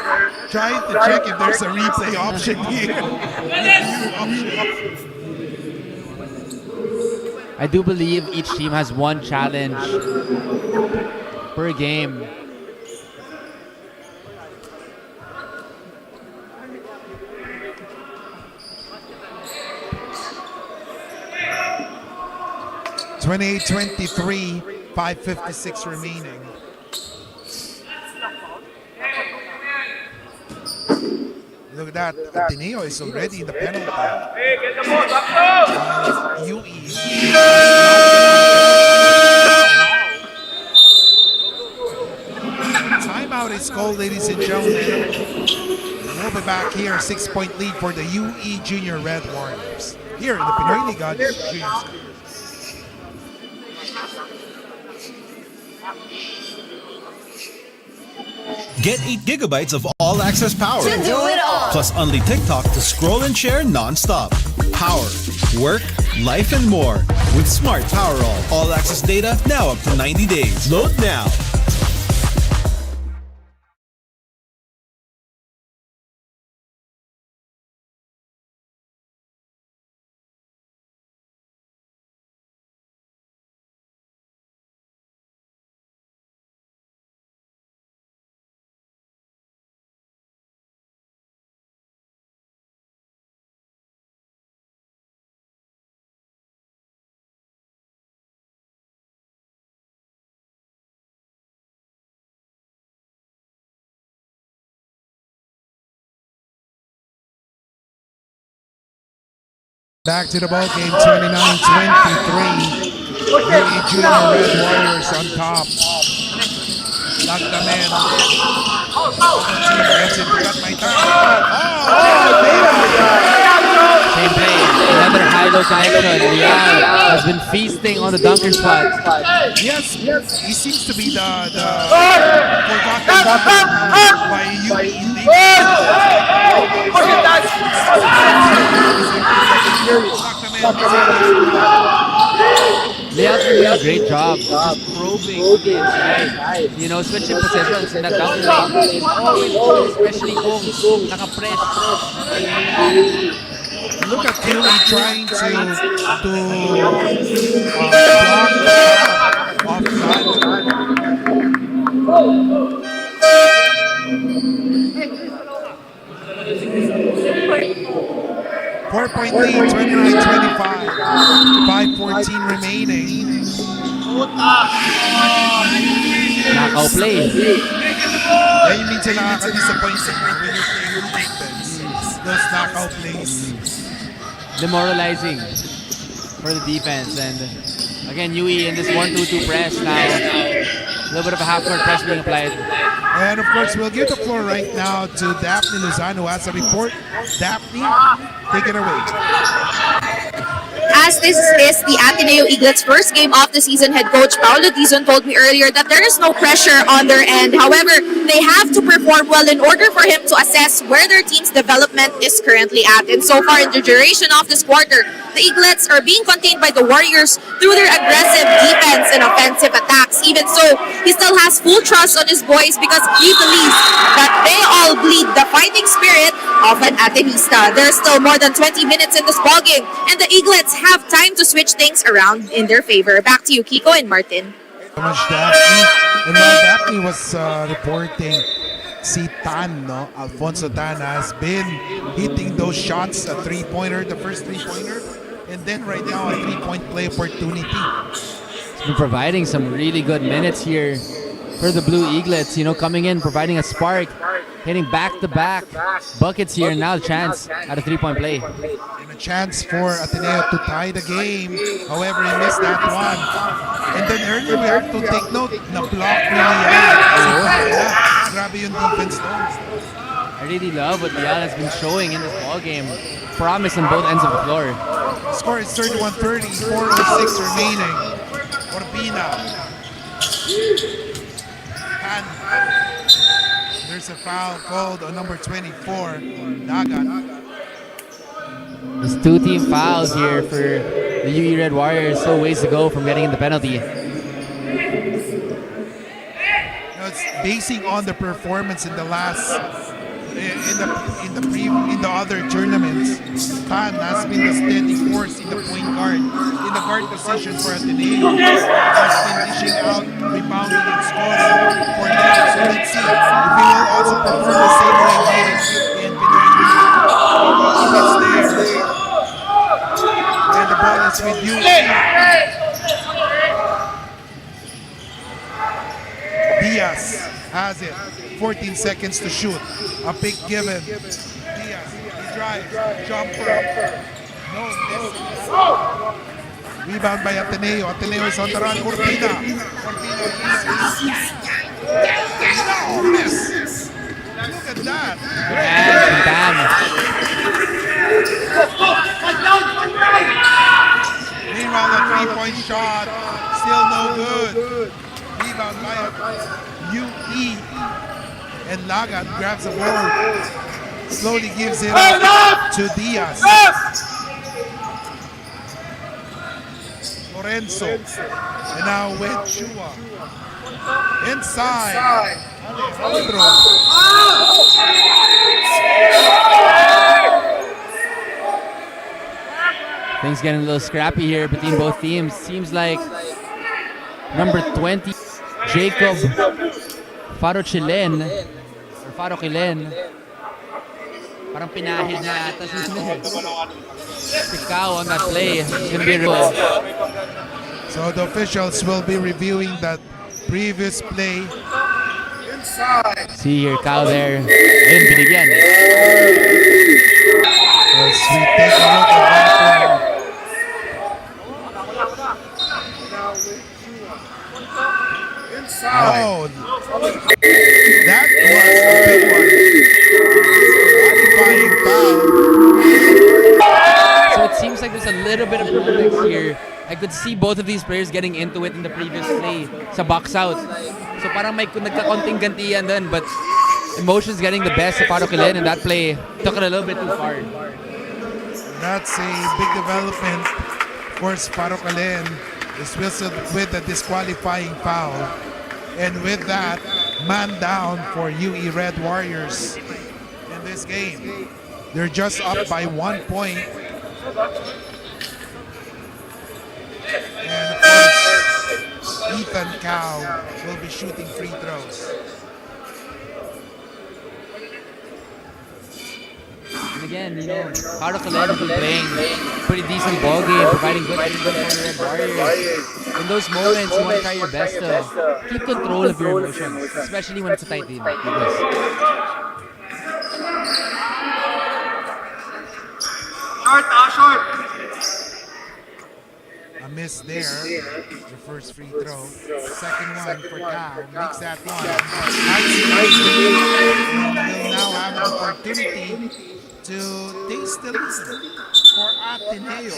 trying to check if there's a replay option here. I do believe each team has one challenge per game. (28-23), 5:56 remaining. Look at that. Ateneo is already in the penalty. UE. Timeout is called, ladies and gentlemen. We'll be back here. 6-point lead for the UE Junior Red Warriors. Here in the Pinoy Liga Junior. Get 8 gigabytes of all-access power. To do it all. Plus only TikTok to scroll and share non-stop. Power, work, life, and more. With Smart Power all-access data now up to 90 days. Load now. Back to the ball game, 29-23. UE Junior Red Warriors on top. Nagdamen. Gets it, got my time. Same play. Another high-low connection. Liang has been feasting on the dunker spot. Yes, he seems to be the forgotten by UE. Liang's been doing a great job just probing on the inside. Switching positions in that dunker lane. Always, especially kung naka-press. Look at Kelly trying to block off Four-point lead, 29-25. 5:14 remaining. Knockout play. Yan yung minsan nakaka-disappoint when you're playing with defense. Those knockout plays. Demoralizing for the defense. And again, UE in this 1-2-2 press now. A little bit of a half-court press being applied. And of course, we'll give the floor right now to Daphne Luzano who has a report. Daphne, take it away. As this is the Ateneo Eaglets' first game of the season, head coach Paulo Dizon told me earlier that there is no pressure on their end. However, they have to perform well in order for him to assess where their team's development is currently at. And so far in the duration of this quarter, the Eaglets are being contained by the Warriors through their aggressive defense and offensive attacks. Even so, he still has full trust on his boys because he believes that they all bleed the fighting spirit of an Atenista. There's still more than 20 minutes in this ballgame, and the Eaglets have time to switch things around in their favor. Back to you, Kiko and Martin. So much, Daphne. And while Daphne was reporting, si Tan, Alfonso Tan has been hitting those shots, a three-pointer, the first three-pointer and then right now a 3-point play opportunity. He's been providing some really good minutes here for the Blue Eaglets. You know, coming in, providing a spark, hitting back-to-back buckets here. And now the chance at a 3-point play. And a chance for Ateneo to tie the game. However, he missed that one. And then earlier we have to take note na block really yan. Grabe yung defense doon. I really love what Lian has been showing in this ball game. Promise on both ends of the floor. Score is 31-30, 4:06 remaining. Orbina. And there's a foul called on number 24, Dagat. There's 2 team fouls here for the UE Red Warriors. Still ways to go from getting in the penalty. Now it's basing on the performance in the last in the other tournaments. Tan has been the steady force in the point guard, in the guard position for Ateneo. Has been dishing out, rebounding, and scoring for now. So let's see if he will also perform the same way here in Pinoy Liga. It's there. And the ball is with you. Diaz has it. 14 seconds to shoot. A big given. Diaz, he drives. Jumper. No miss. Rebound by Ateneo. Ateneo is on the run. Urbina. No miss. Look at that. Meanwhile, a 3-point shot. Still no good. Rebound by UE. And Lagat grabs the ball, slowly gives it up to Diaz. Lorenzo, and now with Chua. Inside, Alejandro. Things getting a little scrappy here between both teams. Seems like number 20, Jacob Farochilen, or Farochilen, parang pinahid na ata si Kao on that play. It's going to be real. So the officials will be reviewing that previous play. See here, Kao there. Ayun, binigyan. As we take a look at that one. Oh, that was a big one. Qualifying foul. So it seems like there's a little bit of context here. I could see both of these players getting into it in the previous play sa box out. So parang may nagkakonting gantiyan dun, but emotions getting the best of Farokilen, and that play took it a little bit too far. That's a big development. Of course, Farokilen is whistled with a disqualifying foul. And with that, man down for UE Red Warriors in this game. They're just up by 1 point. And of course, Ethan Cow will be shooting free throws. And again, you know, Farokilen has been playing pretty decent ball game, providing good defense for the Red Warriors. In those moments, you want to try your best to keep control of your emotions, especially when it's a tight game like this. Short. A miss there. The first free throw. Second one for Cow. Makes that one. Will now have an opportunity to taste the lead for Ateneo.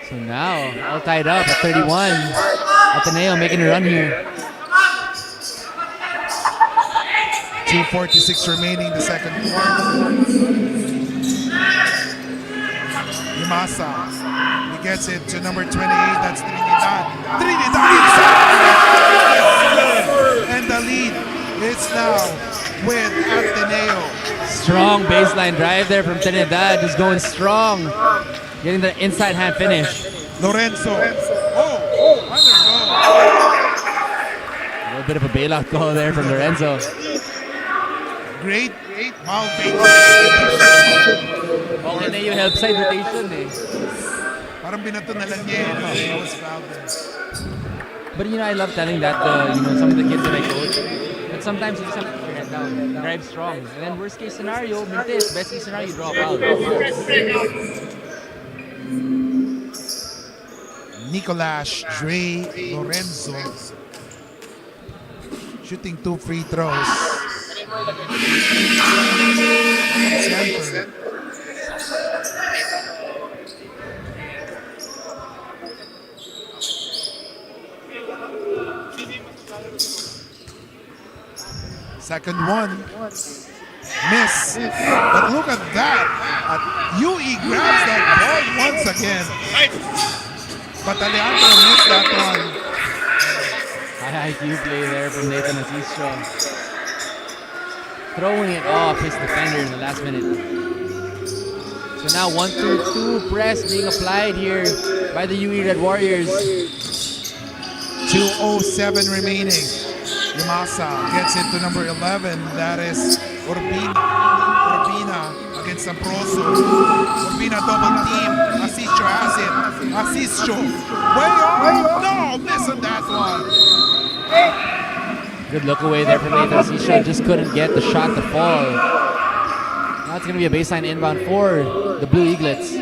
So now, all tied up at 31. Ateneo making a run here. 2:46 remaining in the second quarter. Yamasa. He gets it to number 28. That's Trinidad. And the lead is now with Ateneo. Strong baseline drive there from Trinidad. Just going strong. Getting the inside hand finish. Lorenzo. A little bit of a bailout call there from Lorenzo. Great foul fake. Okay na yung help side rotation eh. Parang binato na lang niya. That was foul there. But I love telling that to some of the kids that I coach. But sometimes you just have to put your head down, drive strong. And then worst case scenario, mintis. Best case scenario, you draw a foul. Nicolas Dre Lorenzo shooting 2 free throws. Center. Second one. Miss. But look at that. UE grabs that ball once again. But Alejandro missed that one. High IQ play there from Nathan Asisio. Throwing it off his defender in the last minute. So now 1-2-2 press being applied here by the UE Red Warriors. 2:07 remaining. Yamasa gets it to number 11. That is Urbina. Urbina against Ambrosio. Urbina double team. Asisio has it. Asisio. Way off. No, miss on that one. Good look away there from Nathan Asisio. Just couldn't get the shot to fall. Now it's going to be a baseline inbound for the Blue Eaglets.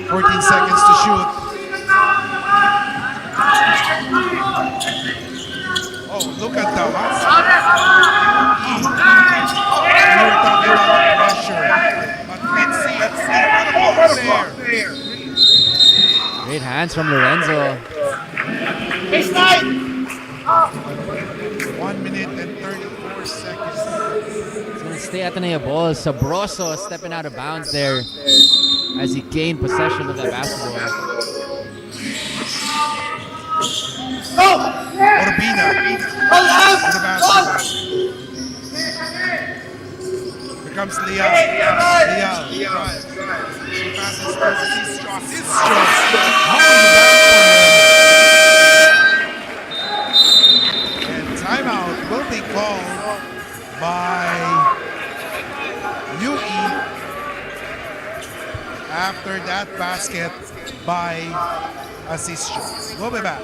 14 seconds to shoot. Oh, look at the hustle. We were talking about the pressure. But let's see what there. Great hands from Lorenzo. 1 minute and 34 seconds. It's going to stay Ateneo ball. Sabroso stepping out of bounds there as he gained possession of that basketball. Urbina with the basketball. Here comes Leal. Leal drives. He passes to Asisio. Asisio. Hung back for him. And timeout will be called by UE after that basket by Asisio. We'll be back.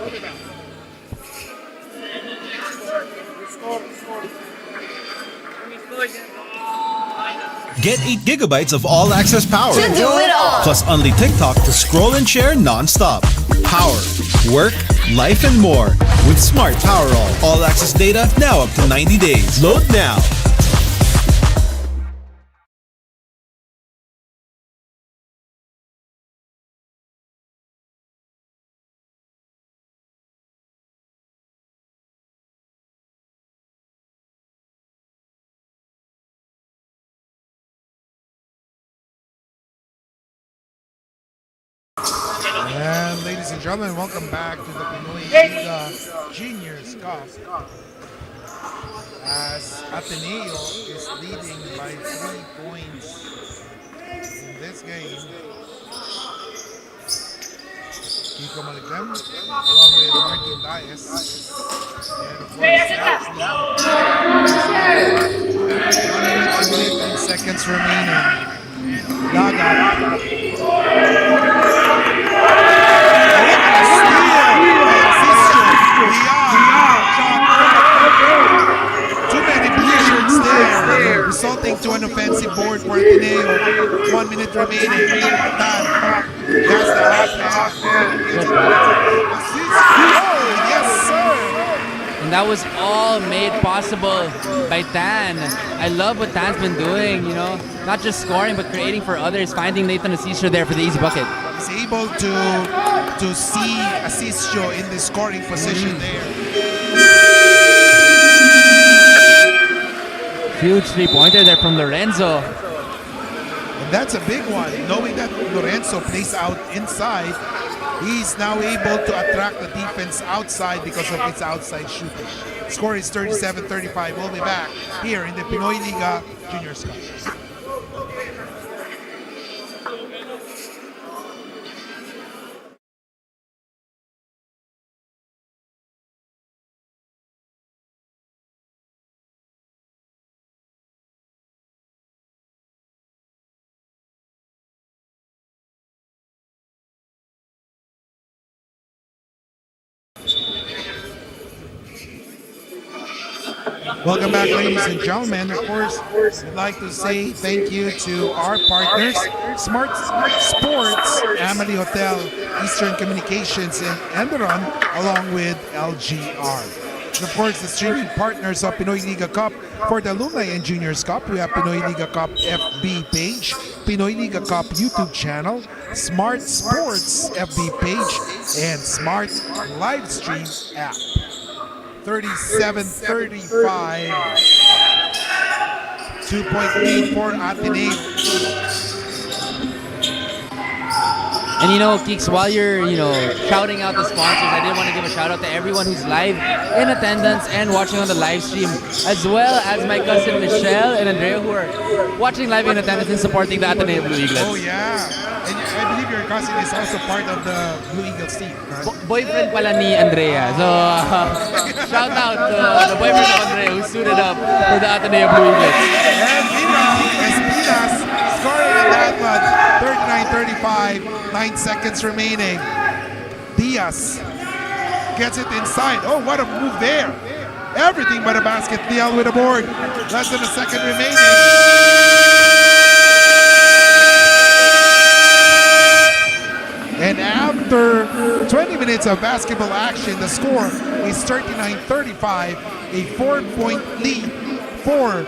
Get 8 gigabytes of all-access power. To do it all. Plus only TikTok to scroll and share non-stop. Power, work, life, and more. With Smart Power All-access data now up to 90 days. Load now. And ladies and gentlemen, welcome back to the Pinoy Liga Juniors Cup. As Ateneo is leading by 3 points in this game. Kiko Maligam along with Martin Dias. And of course, that's 19 seconds remaining. Daga. Too many blue shirts there, resulting to an offensive board for Ateneo. 1 minute remaining. Dan has the half yes, sir. And that was all made possible by Tan. I love what Tan's been doing, not just scoring, but creating for others, finding Nathan Asisio there for the easy bucket. He's able to see Asisio in the scoring position there. Huge three-pointer there from Lorenzo. And that's a big one. Knowing that Lorenzo plays out inside, he's now able to attract the defense outside because of its outside shooting. Score is 37-35. We'll be back here in the Pinoy Liga Juniors Cup. Welcome back, ladies and gentlemen. Of course, we'd like to say thank you to our partners, Smart Sports, Amity Hotel, Eastern Communications, and Enderon, along with LGR. And of course, the streaming partners of Pinoy Liga Cup for the Alumni and Juniors Cup. We have Pinoy Liga Cup FB page, Pinoy Liga Cup YouTube channel, Smart Sports FB page, and Smart Livestream app. 37-35, 2-point lead for Ateneo. And Keeks, while you're, shouting out the sponsors, I did want to give a shout out to everyone who's live in attendance and watching on the live stream, as well as my cousin Michelle and Andrea who are watching live in attendance and supporting the Ateneo Blue Eaglets. Oh yeah, and I believe your cousin is also part of the Blue Eagles team, right? Boyfriend pala ni Andrea. So, shout out to the boyfriend of Andrea who suited up for the Ateneo Blue Eaglets. And Espinas scoring on that one, 39-35, 9 seconds remaining. Diaz gets it inside. Oh, what a move there. Everything but a basket. Diaz with a board. Less than a second remaining. And after 20 minutes of basketball action, the score is 39-35, a 4-point lead for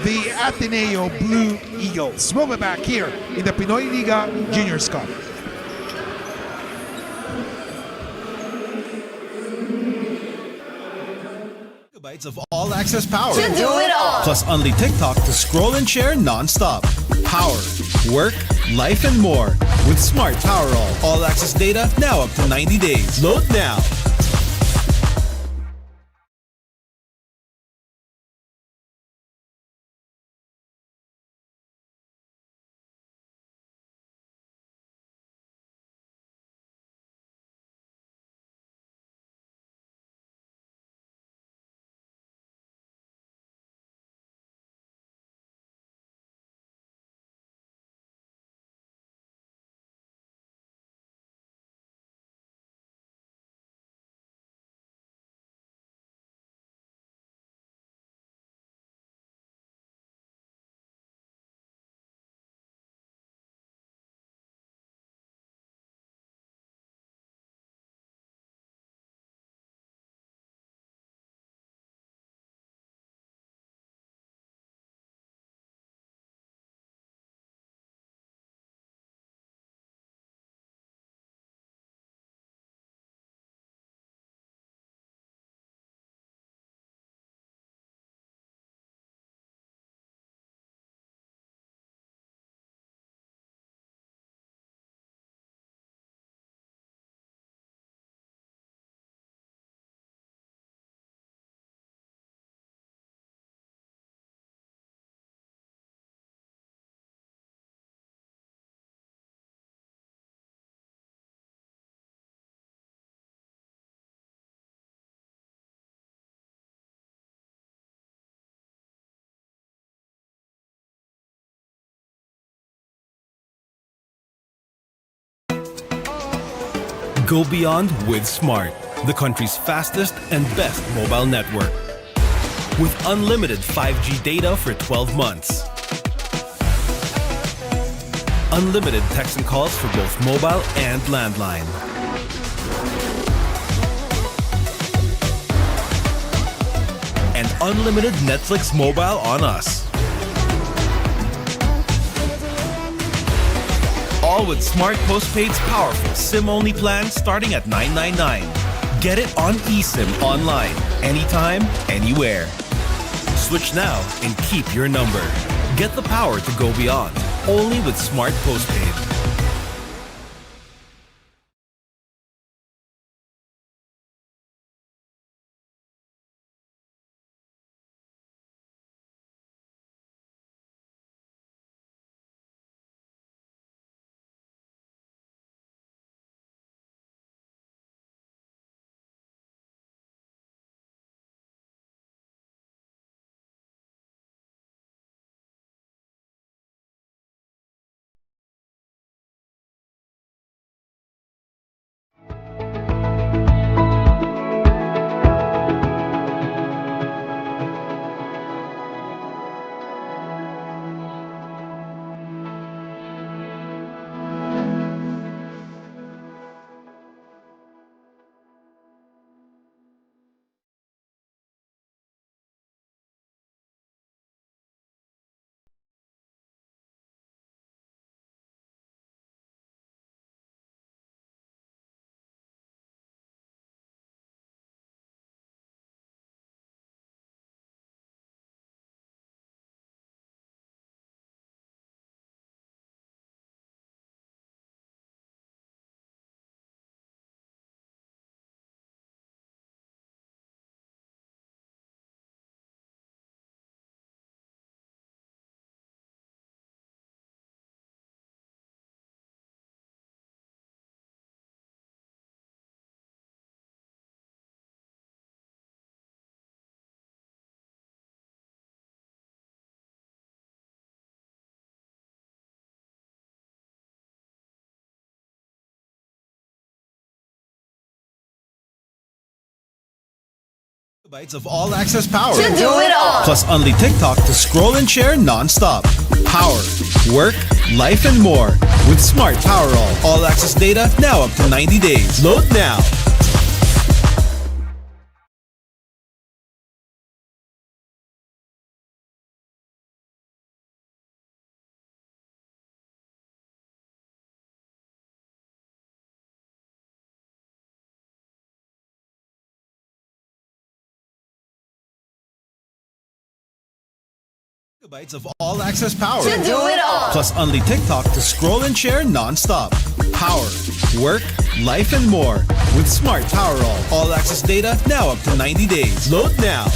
the Ateneo Blue Eagles. We'll be back here in the Pinoy Liga Juniors Cup. Gigabytes of all-access power. To do it all. Plus only TikTok to scroll and share non-stop. Power, work, life, and more. With Smart Power all-access data now up to 90 days. Load now. Go beyond with Smart, the country's fastest and best mobile network. With unlimited 5G data for 12 months. Unlimited text and calls for both mobile and landline. And unlimited Netflix mobile on us. All with Smart Postpaid's powerful SIM-only plan starting at $9.99. Get it on eSIM online, anytime, anywhere. Switch now and keep your number. Get the power to go beyond, only with Smart Postpaid. Gigabytes of all-access power. To do it all. Plus only TikTok to scroll and share non-stop. Power, work, life, and more. With Smart Power all-access data now up to 90 days. Load now. Gigabytes of all-access power. To do it all. Plus only TikTok to scroll and share non-stop. Power, work, life, and more. With Smart Power all-access data now up to 90 days. Load now.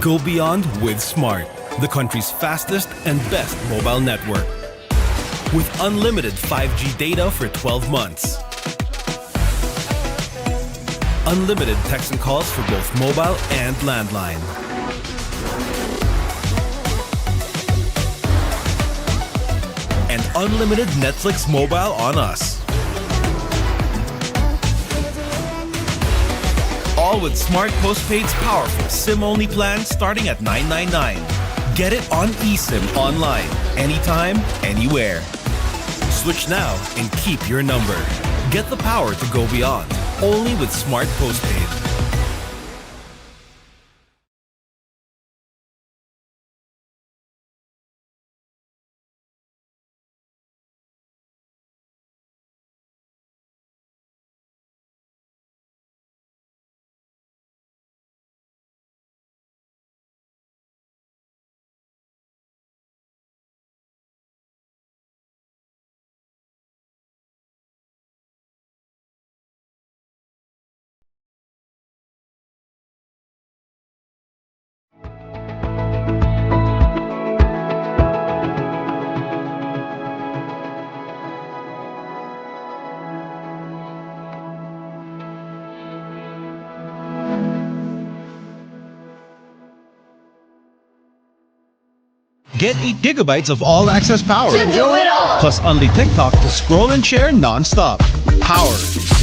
Go beyond with Smart, the country's fastest and best mobile network. With unlimited 5G data for 12 months. Unlimited text and calls for both mobile and landline. And unlimited Netflix mobile on us. All with Smart Postpaid's powerful SIM-only plan starting at $9.99. Get it on eSIM online, anytime, anywhere. Switch now and keep your number. Get the power to go beyond, only with Smart Postpaid. Get 8 gigabytes of all-access power. To do it all. Plus only TikTok to scroll and share non-stop. Power,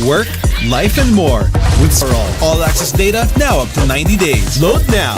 work, life, and more. With all-access data now up to 90 days. Load now.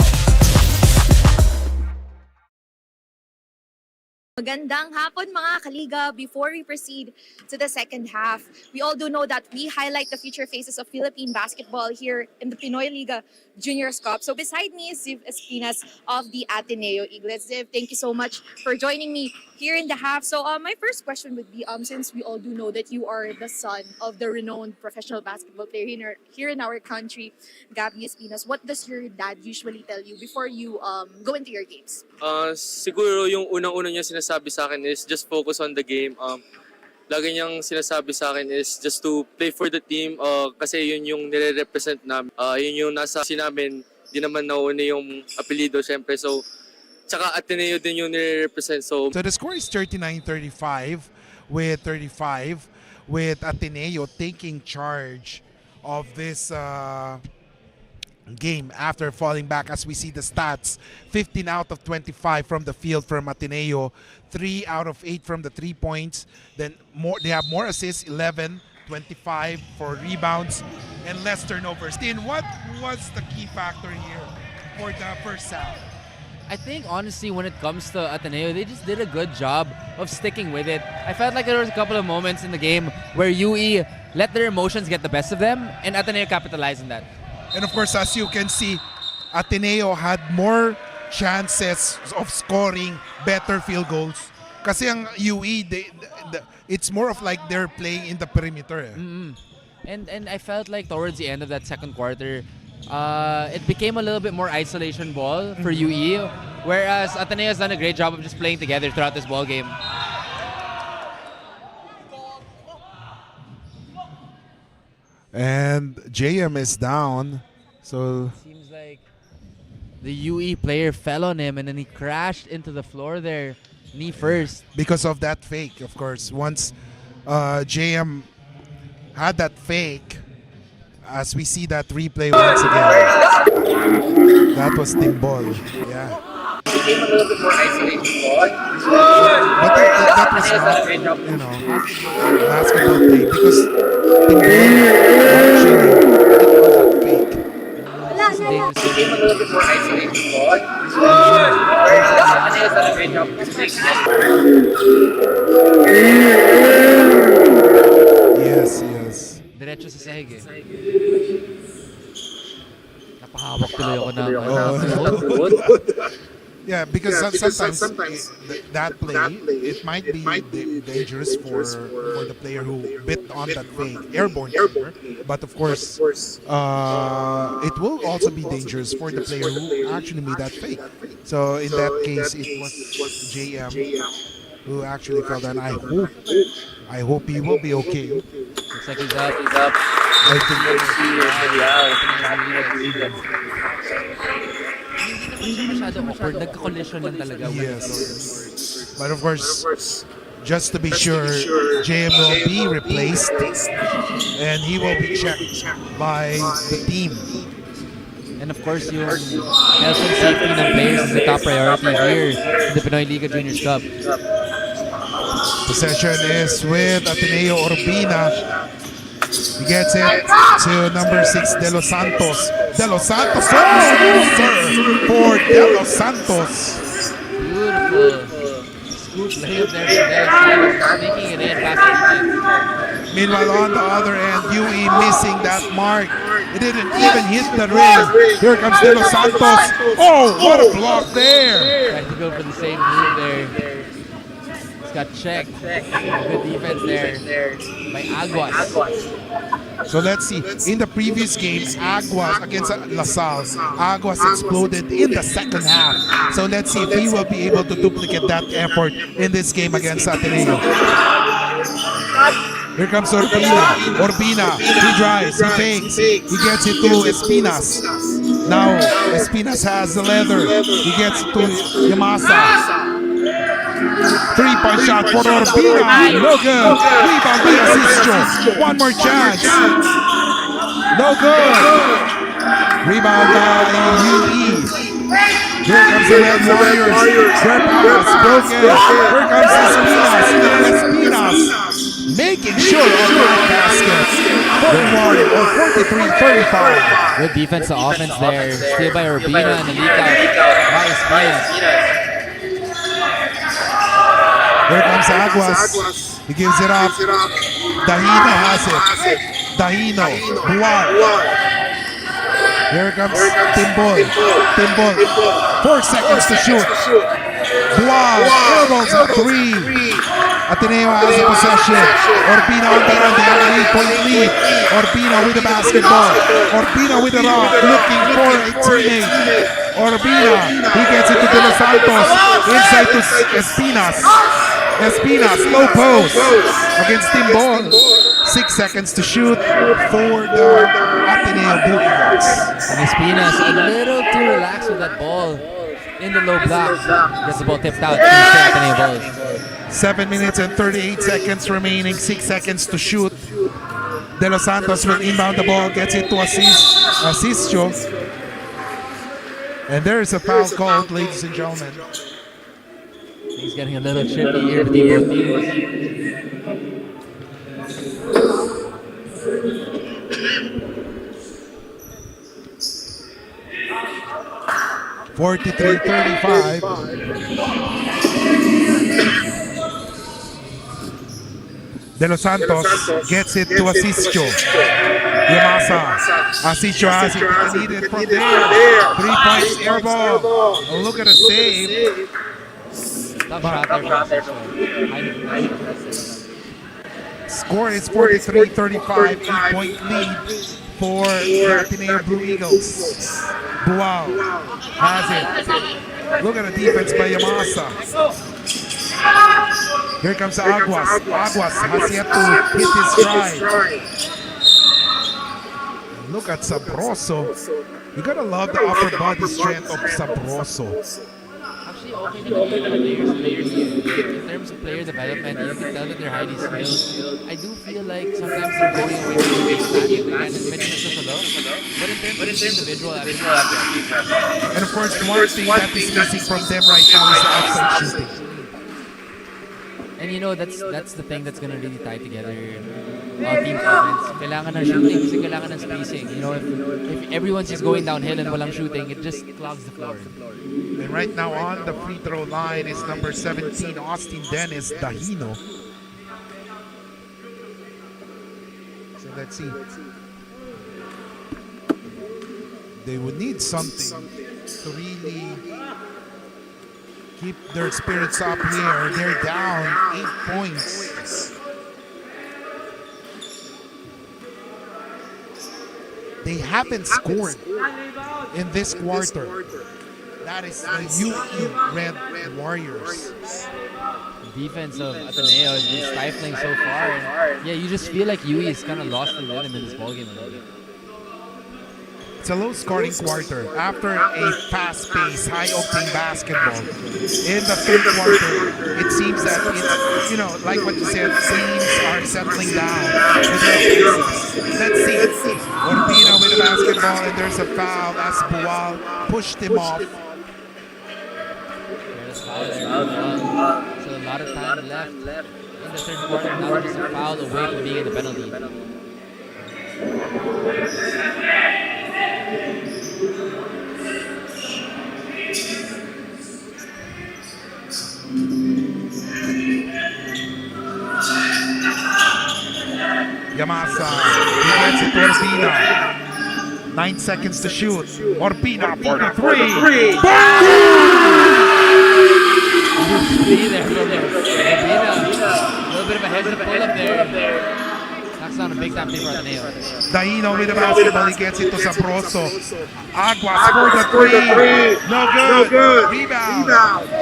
Magandang hapon mga kaliga. Before we proceed to the second half, we all do know that we highlight the future faces of Philippine basketball here in the Pinoy Liga Juniors Cup. So beside me is Ziv Espinas of the Ateneo Eaglets. Ziv, thank you so much for joining me here in the half. So my first question would be, since we all do know that you are the son of the renowned professional basketball player here in our country, Gabby Espinas, what does your dad usually tell you before you go into your games? Siguro yung unang-una niya sinasabi sa akin is just focus on the game. Lagi niyang sinasabi sa akin is just to play for the team kasi yun yung nire-represent namin. Yun yung nasa namin, di naman nauna yung apelido syempre. So Tsaka Ateneo din yung nire-represent. So, So the score is 39-35 with Ateneo taking charge of this game after falling back. As we see the stats, 15 out of 25 from the field from Ateneo, 3 out of 8 from the 3 points. Then they have more assists, 11, 25 for rebounds, and less turnovers. Then what was the key factor here for the first half? I think honestly, when it comes to Ateneo, they just did a good job of sticking with it. I felt like there was a couple of moments in the game where UE let their emotions get the best of them, and Ateneo capitalized on that. And of course, as you can see, Ateneo had more chances of scoring better field goals. Kasi ang UE, it's more of like they're playing in the perimeter. And I felt like towards the end of that second quarter, it became a little bit more isolation ball for UE, whereas Ateneo has done a great job of just playing together throughout this ball game. And JM is down. So Seems like the UE player fell on him and then he crashed into the floor there, knee first. because of that fake, of course, once JM had that fake, as we see that replay once again, that was Tim Ball. Yeah. Became a little bit more isolated ball. But that was not, basketball play because Tim Ball actually Became a little bit more isolated ball. Ateneo's done a great job of playing. yes. Diretso sa sahig eh. Napahawak tuloy ako ng Yeah, because sometimes that play, it might be dangerous for the player who bit on that fake airborne player, but of course it will also be dangerous for the player who actually made that fake. So in that case, it was JM who actually fell down. I hope he will be okay. Looks like he's up. I think Hindi masyado awkward. Nagka-collision lang talaga. yes, but of course, just to be sure, JM will be replaced and he will be checked by the team. And of course, yung health and safety ng players is the top priority here in the Pinoy Liga Juniors Cup. Possession is with Ateneo Urbina. He gets it to number 6, De Los Santos. De Los Santos, for De Los Santos. Beautiful scoop layup there from there. Sneaking it in past the defense. Meanwhile, on the other end, UE missing that mark. It didn't even hit the rim. Here comes De Los Santos. Oh, what a block there. Tried to go for the same move there. He's got checked. Good defense there by Aguas. So let's see. In the previous game, Aguas against LaSalle, Aguas exploded in the second half. So let's see if he will be able to duplicate that effort in this game against Ateneo. Here comes Urbina. He drives, he fakes, he gets it to Espinas. Now Espinas has the leather. He gets it to Yamasa. 3-point shot for Urbina. No good. Rebound by Asistio. One more chance. No good. Rebound by UE. Here comes the Red Warriors. Their pass broken. Here comes Espinas. Making sure of that basket. 41 or 43-35. Good defense to offense there. Steal by Urbina and the leak out by Espinas. Here comes Aguas. He gives it up. Dahino has it. Dahino. Buar. Here comes Timbol. 4 seconds to shoot. Buar. Elbows a 3. Ateneo has the possession. Urbina on the run. They have an 8-point lead. Urbina with the basketball. Urbina with the rock. Looking for a teammate. Urbina. He gets it to De Los Santos. Inside to Espinas, low post against Timbol. 6 seconds to shoot for the Ateneo Blue Eagles. And Espinas a little too relaxed with that ball. in the low block. Gets the ball tipped out. Ateneo balls. 7 minutes and 38 seconds remaining. 6 seconds to shoot. De Los Santos will inbound the ball. Gets it to Asisio. And there is a foul called, ladies and gentlemen. He's getting a little tricky here between both teams. 43-35. De Los Santos gets it to Asisio. Yamasa. Asisio has it. He needed from there. 3 points air ball. Oh, look at the save. Tough shot there. Score is 43-35. 8-point lead for the Ateneo Blue Eagles. Bual has it. Look at the defense by Yamasa. Here comes Aguas. Aguas has yet to hit his stride. Look at Sabroso. You gotta love the upper body strength of Sabroso. Actually, okay naman yung players here. In terms of player development, you can tell that they're highly skilled. I do feel like sometimes they're going away from the game plan. Medyo nagsusalo. But in terms of individual, And of course, one thing that is missing from them right now is the outside shooting. and you know, that's the thing that's gonna really tie together team offense. Kailangan ng shooting kasi kailangan ng spacing. You know, if everyone's just going downhill and walang shooting, it just clogs the floor. And right now on the free throw line is number 17, Austin Dennis Dahino. So let's see. They would need something to really keep their spirits up here. They're down 8 points. They haven't scored in this quarter. That is the UE Red Warriors. Defense of Ateneo has been stifling so far. And yeah, you just feel like UE is kind of lost the rhythm in this ballgame a little bit. It's a low-scoring quarter after a fast-paced, high-octane basketball. In the third quarter, it seems that it's, you know, like what you said, teams are settling down. Let's see. Orbina with the basketball, and there's a foul as Bual pushed him off. So a lot of time left in the third quarter. Now just a foul away from being in the penalty. Yamasa, he gets it to Orbina. 9 seconds to shoot. Orbina for the three. Be there from there. A little bit of a heads up pull up there. Knocks down a big time three for Ateneo. Dahino with the basketball, he gets it to Sabroso. Aguas for the three. No good. Rebound.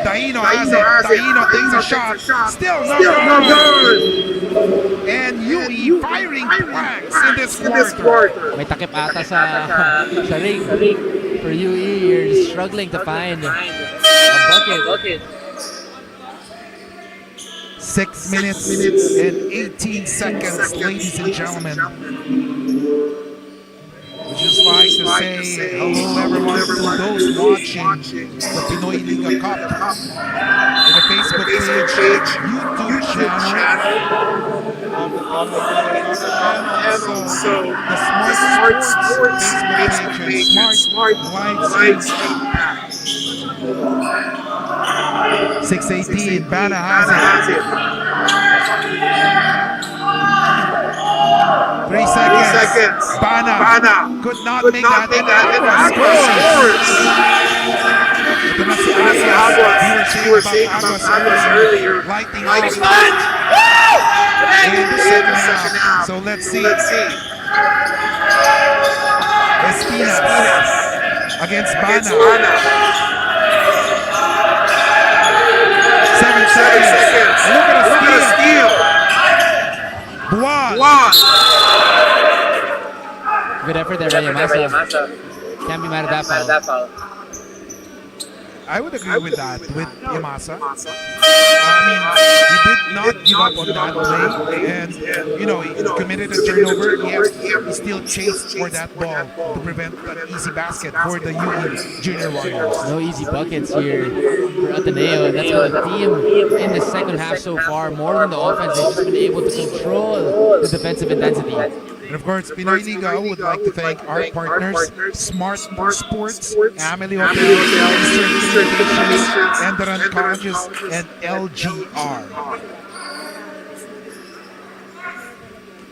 Dahino has it. Dahino takes a shot. Still no good. And UE firing blanks in this quarter. May takip ata sa ring for UE. You're just struggling to find a bucket. 6 minutes and 18 seconds, ladies and gentlemen. We'd just like to say hello everyone to those watching the Pinoy Liga Cup in the Facebook page, YouTube channel, and also the Smart Sports Facebook page and Smart Lights Impact. 6:18, Bana has it. 3 seconds. Bana could not make that. Scores. Ito na si Aguas. We were saying about Aguas earlier. Lighting up in the second half. So let's see. Espinas against Bana. 7 seconds. Look at the steal. Buwan. Good effort there by Yamasa. Can't be mad at that foul. I would agree with that, with Yamasa. I mean, he did not give up on that play, and he committed a turnover. He still chased for that ball to prevent an easy basket for the UE Junior Warriors. No easy buckets here for Ateneo. And that's been the theme in the second half so far. More than the offense, they've just been able to control the defensive intensity. And of course, Pinoy Liga would like to thank our partners, Smart Sports, Amelie Hotel, Eastern Communications, Enderan Colleges, and LGR.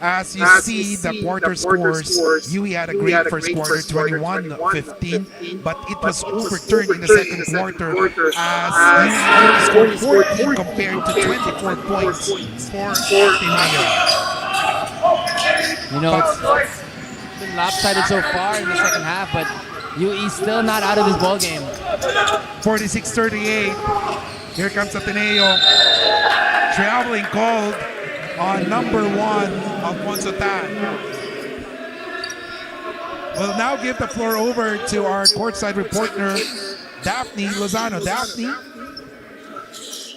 As you see the quarter scores, UE had a great first quarter, 21-15, but it was overturned in the second quarter as UE scored 14 compared to 24 points for Ateneo. It's been lopsided so far in the second half, but UE still not out of this ball game. 46-38. Here comes Ateneo. Traveling called on number 1, Alfonso Tan. We'll now give the floor over to our courtside reporter, Daphne Lozano. Daphne?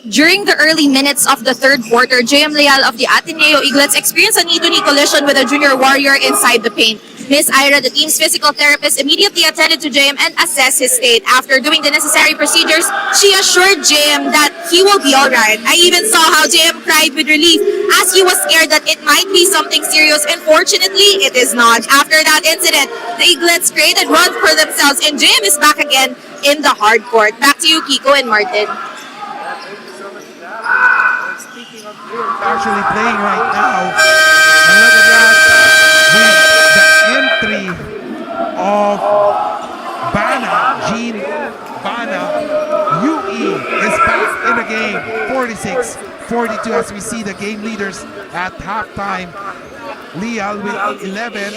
During the early minutes of the third quarter, JM Leal of the Ateneo Eaglets experienced a knee-to-knee collision with a junior warrior inside the paint. Miss Ira, the team's physical therapist, immediately attended to JM and assessed his state. After doing the necessary procedures, she assured JM that he will be alright. I even saw how JM cried with relief as he was scared that it might be something serious, and fortunately, it is not. After that incident, the Eaglets created runs for themselves, and JM is back again in the hard court. Back to you, Kiko and Martin. Actually playing right now. And look at that. With the entry of Bana, Jean Bana, UE is back in the game. 46-42 as we see the game leaders at halftime. Leal with 11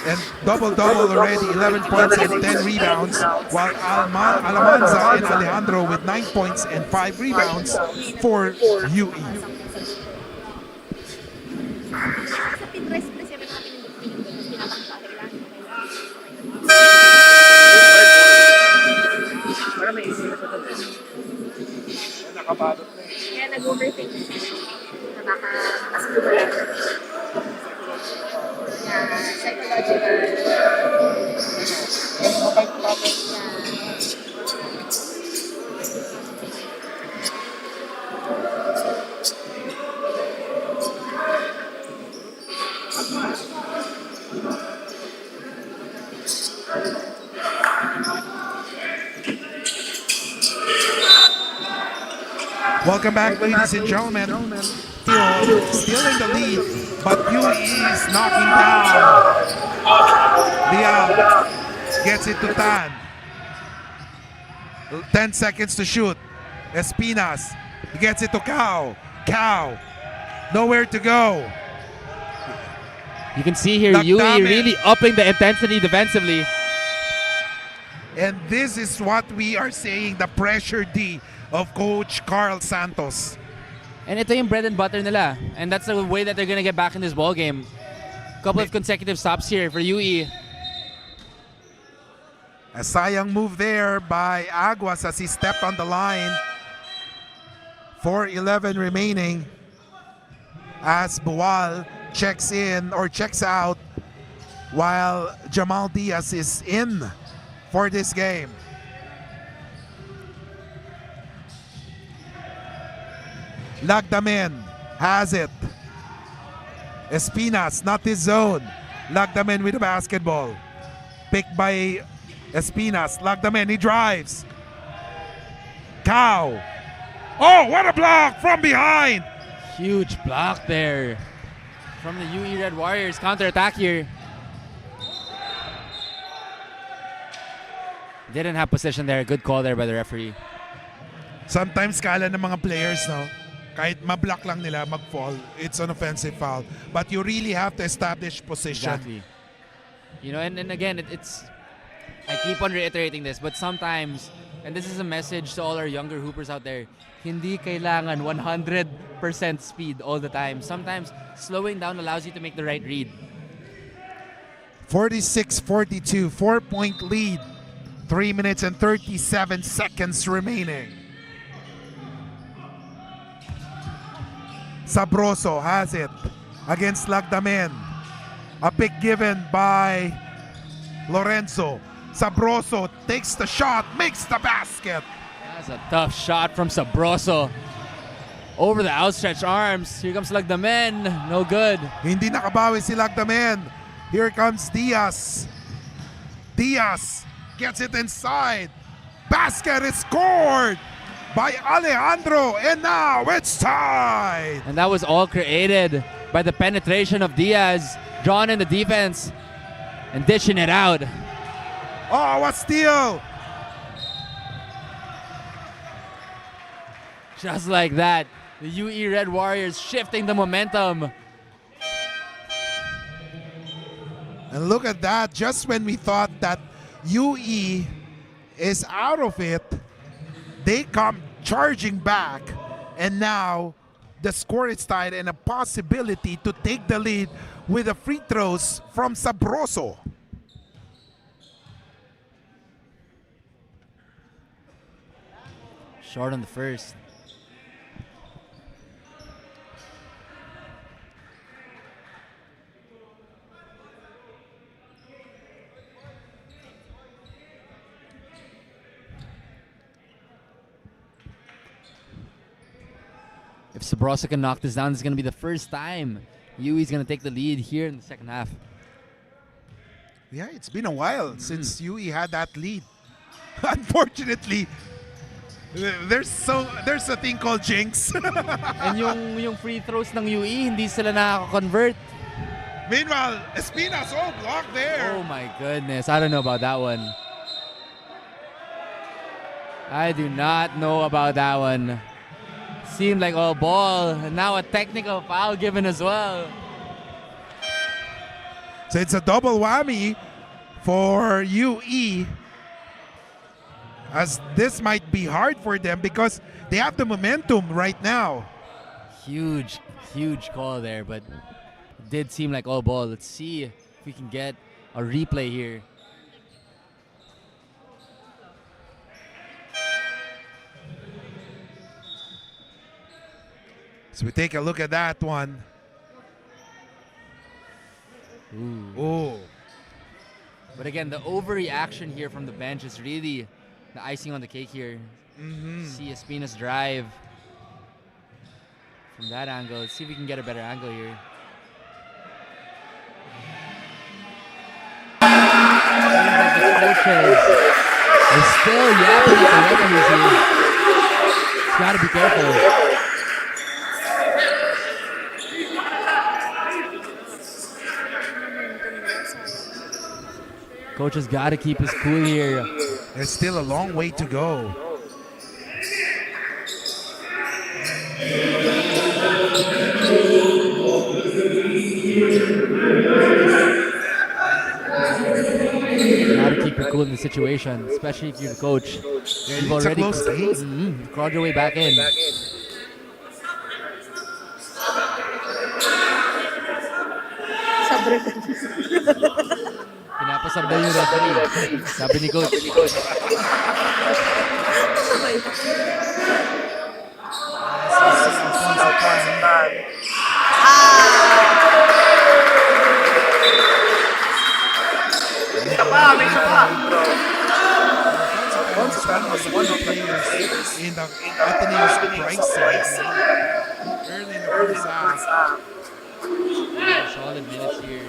and double-double already, 11 points and 10 rebounds, while Alamanza and Alejandro with 9 points and 5 rebounds for UE. Kaya nag-overthink na baka mas lumala. Yeah, psychological. Welcome back, ladies and gentlemen. Still in the lead, but UE is knocking down. Leal gets it to Tan. 10 seconds to shoot. Espinas gets it to Cao. Cao, nowhere to go. You can see here UE really upping the intensity defensively. And this is what we are saying, the pressure D of Coach Carl Santos. And ito yung bread and butter nila. And that's the way that they're gonna get back in this ball game. Couple of consecutive stops here for UE. A sayang move there by Aguas as he stepped on the line. 4:11 remaining as Bual checks in or checks out while Jamal Diaz is in for this game. Lagdamen has it. Espinas, not his zone. Lagdamen with the basketball. Picked by Espinas. Lagdamen, he drives. Cao. Oh, what a block from behind. Huge block there from the UE Red Warriors. Counter-attack here. Didn't have possession there. Good call there by the referee. Sometimes kala ng mga players, no? Kahit ma-block lang nila, mag-fall, it's an offensive foul. But you really have to establish position. Exactly. You know, and again, it's I keep on reiterating this, but sometimes, and this is a message to all our younger hoopers out there, hindi kailangan 100% speed all the time. Sometimes slowing down allows you to make the right read. 46-42, 4-point lead 3 minutes and 37 seconds remaining. Sabroso has it against Lagdamen. A pick given by Lorenzo. Sabroso takes the shot, makes the basket. That's a tough shot from Sabroso. Over the outstretched arms. Here comes Lagdamen. No good. Hindi nakabawi si Lagdamen. Here comes Diaz. Diaz gets it inside. Basket is scored by Alejandro, and now it's tied. And that was all created by the penetration of Diaz, drawn in the defense and dishing it out. Oh, what steal! Just like that, the UE Red Warriors shifting the momentum. And look at that, just when we thought that UE is out of it, they come charging back, and now the score is tied and a possibility to take the lead with the free throws from Sabroso. Short on the first. If Sabroso can knock this down, it's going to be the first time UE's going to take the lead here in the second half. Yeah, it's been a while since UE had that lead. Unfortunately, there's a thing called jinx. And yung free throws ng UE, hindi sila nakaka-convert. Meanwhile, Espinas, blocked there. Oh my goodness, I don't know about that one. I do not know about that one. Seemed like all ball, and now a technical foul given as well. So it's a double whammy for UE, as this might be hard for them because they have the momentum right now. Huge call there, but it did seem like all ball. Let's see if we can get a replay here. So we take a look at that one. Ooh. But again, the overreaction here from the bench is really the icing on the cake here. See Espinas drive from that angle. Let's see if we can get a better angle here. Seems like the coaches are still yapping at the referees here. It's gotta be careful. Coach has got to keep his cool here. There's still a long way to go. Got to keep your cool in the situation, especially if you're the coach. You've already crawled your way back in. Pinapasabay yung referee. Sabi ni coach. Was one of the players in the Ateneo's crisis early in the first half. Solid minutes here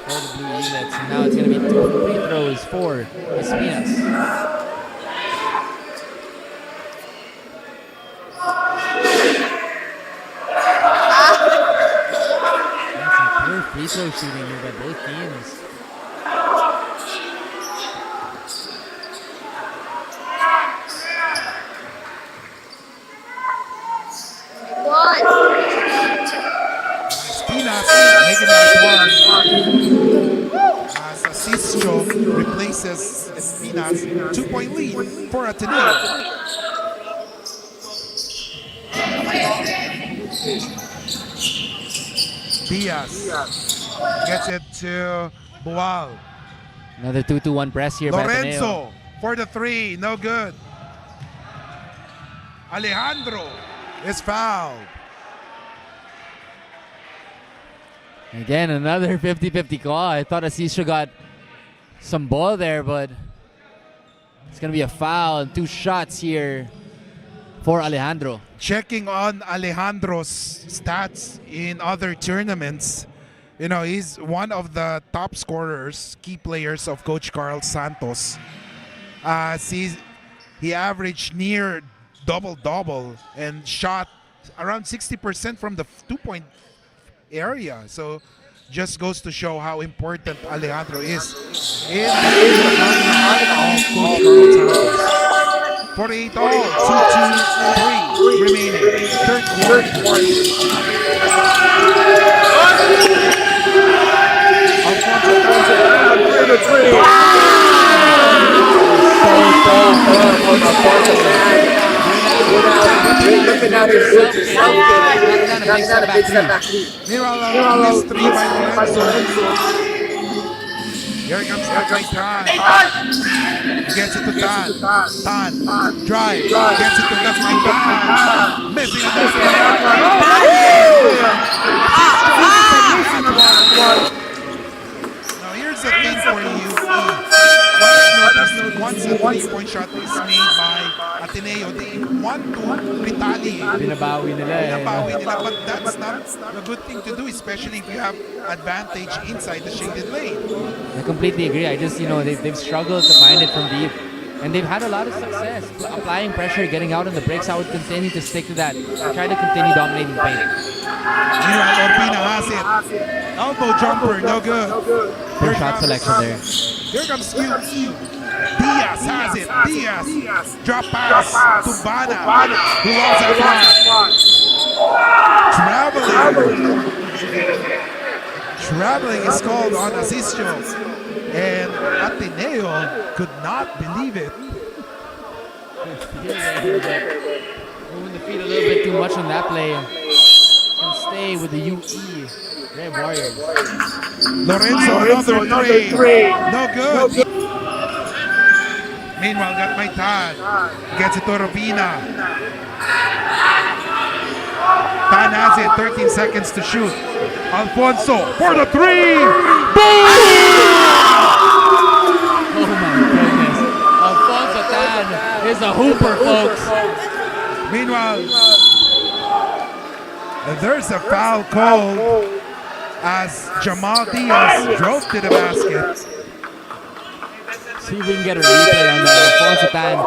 for the Blue Eaglets. And now it's going to be 2 free throws for Espinas. That's some pure free throw shooting here by both teams. Espinas making that one. As Asisio replaces Espinas, 2-point lead for Ateneo. Diaz gets it to Boal. Another 2-2-1 press here by Ateneo. Lorenzo for the three. No good. Alejandro is fouled. Again, another 50-50 call. I thought Asisio got some ball there, but it's going to be a foul. 2 shots here for Alejandro. Checking on Alejandro's stats in other tournaments, you know, he's one of the top scorers, key players of Coach Carl Santos. He averaged near double-double and shot around 60% from the 2-point area. So just goes to show how important Alejandro is in the of Coach Carl Santos. 48 all, 2-2-3 remaining. Third quarter. Looking at his that's not a big step back lead. Meanwhile, missed 3 by Lorenzo. Here comes Tan. He gets it to Tan. Tan. Drive. Gets it to Tan. Missing on this Now here's the thing for you. Once a 3-point shot is made by Ateneo, they want to retaliate. Binabawi nila But that's not a good thing to do, especially if you have advantage inside the shaded lane. I completely agree. I just, they've struggled to find it from deep. And they've had a lot of success applying pressure, getting out on the breaks. I would continue to stick to that. Try to continue dominating the paint. Meanwhile, Orbina has it. Elbow jumper, no good. Poor shot selection there. Here comes Q. Diaz has it. Diaz. Drop pass to Bana, who loves that one. Traveling is called on Asisio. And Ateneo could not believe it. Moving the feet a little bit too much on that play. Can stay with the UE Red Warriors. Lorenzo, another three. No good. Meanwhile, got my Tan. Gets it to Robina. Tan has it. 13 seconds to shoot. Alfonso for the three. Boom! Oh my goodness. Alfonso Tan is a hooper, folks. Meanwhile, there's a foul called as Jamal Diaz drove to the basket. See if we can get a replay on that. Alfonso Tan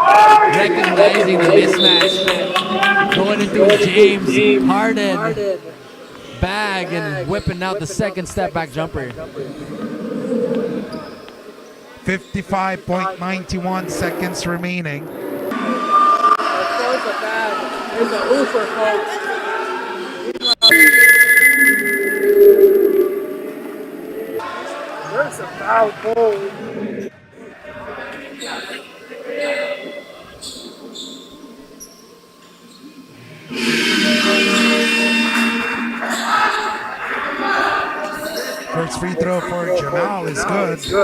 recognizing the mismatch. Going into James Harden bag and whipping out the second step back jumper. 55.91 seconds remaining. There's a foul call. First free throw for Jamal is good. I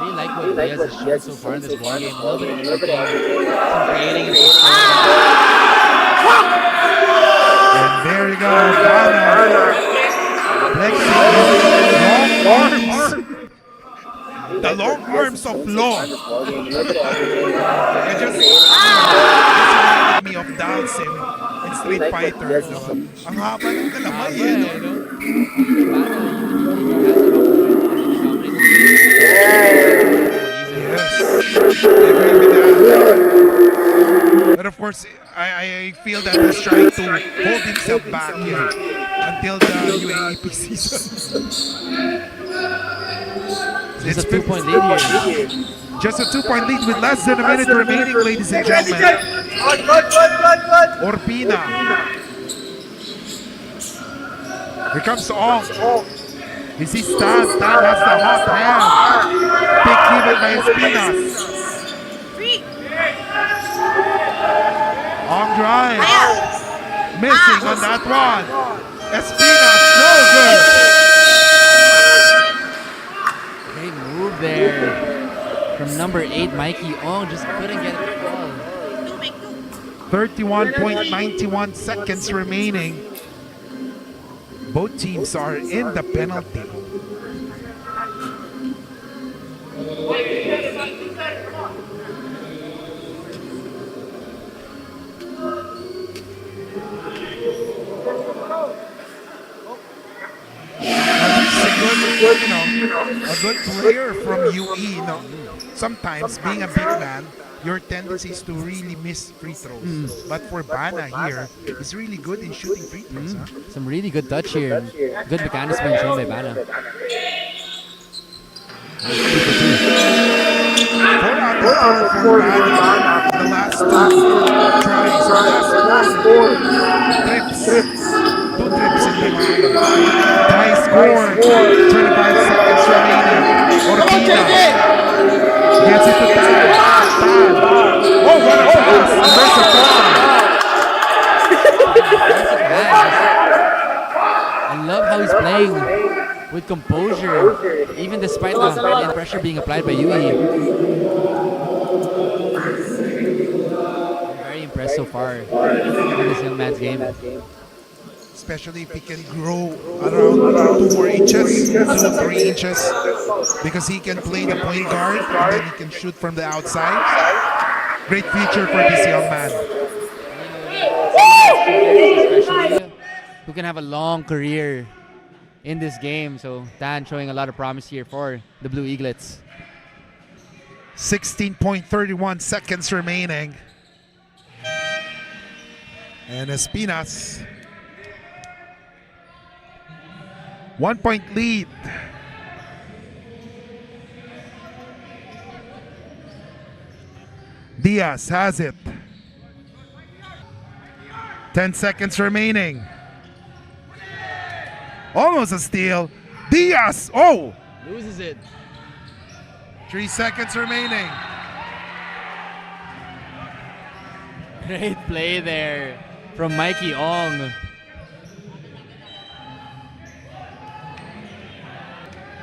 really like what Diaz has shown so far in this ball game. A little bit of working, some creating. And there you go, Bana. Flexing long arms. The long arms of Law. It just reminded me of Dalsim in Street Fighter. Ang haba ng kalamay eh, no? Yes, I agree with that. But of course, I feel that he's trying to hold himself back here until the UAAP season. It's a 2-point lead here. Just a 2-point lead with less than a minute remaining, ladies and gentlemen. Orbina. Here comes Ong. You see Stan. Stan has the hot hand. Big given by Espinas. Ong drive. Missing on that one. Espinas, no good. Great move there. from number 8, Mikey Ong. Just couldn't get it to fall. 31.91 seconds remaining. Both teams are in the penalty. A good player from UE. Sometimes being a big man, your tendency is to really miss free throws. But for Bana here, he's really good in shooting free throws. Some really good touch here. Good mechanics being shown by Bana. 4 out of 4 for Bana. The last 2 tries, last 4 trips. 2 trips in the line. Tie score. 25 seconds remaining. Orbina gets it to Tan. Oh, what a pass! There's a I love how he's playing with composure, even despite the pressure being applied by UE. I'm very impressed so far with this young man's game. Especially if he can grow around 2 more inches, 2 or 3 inches, because he can play the point guard and then he can shoot from the outside. Great future for this young man. Especially who can have a long career in this game. So Dan showing a lot of promise here for the Blue Eaglets. 16.31 seconds remaining. And Espinas, 1 point lead. Diaz has it. 10 seconds remaining. Almost a steal. Diaz, oh! Loses it. 3 seconds remaining. Great play there from Mikey Ong.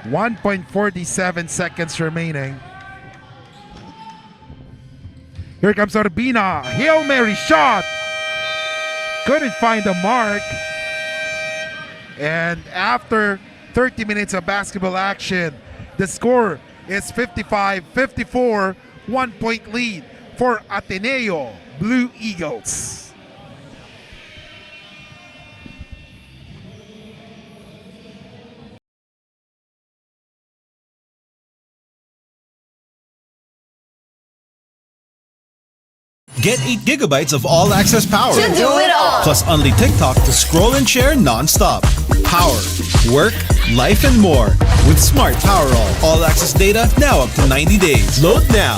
1.47 seconds remaining. Here comes Urbina. Hail Mary shot. Couldn't find the mark. And after 30 minutes of basketball action, the score is 55-54. 1 point lead for Ateneo Blue Eagles. Get 8 gigabytes of all-access power. To do it all. Plus only TikTok to scroll and share non-stop. Power, work, life, and more. With Smart Power all-access data now up to 90 days. Load now.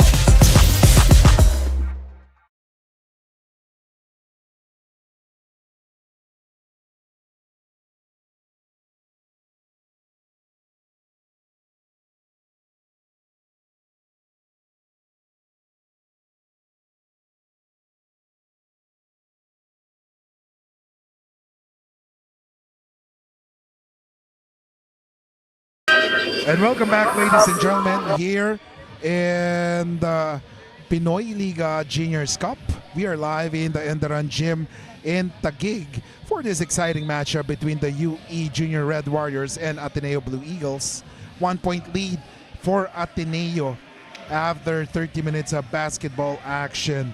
And welcome back, ladies and gentlemen, here in the Pinoy Liga Juniors Cup. We are live in the Enderan Gym in Taguig for this exciting matchup between the UE Junior Red Warriors and Ateneo Blue Eagles. 1 point lead for Ateneo after 30 minutes of basketball action.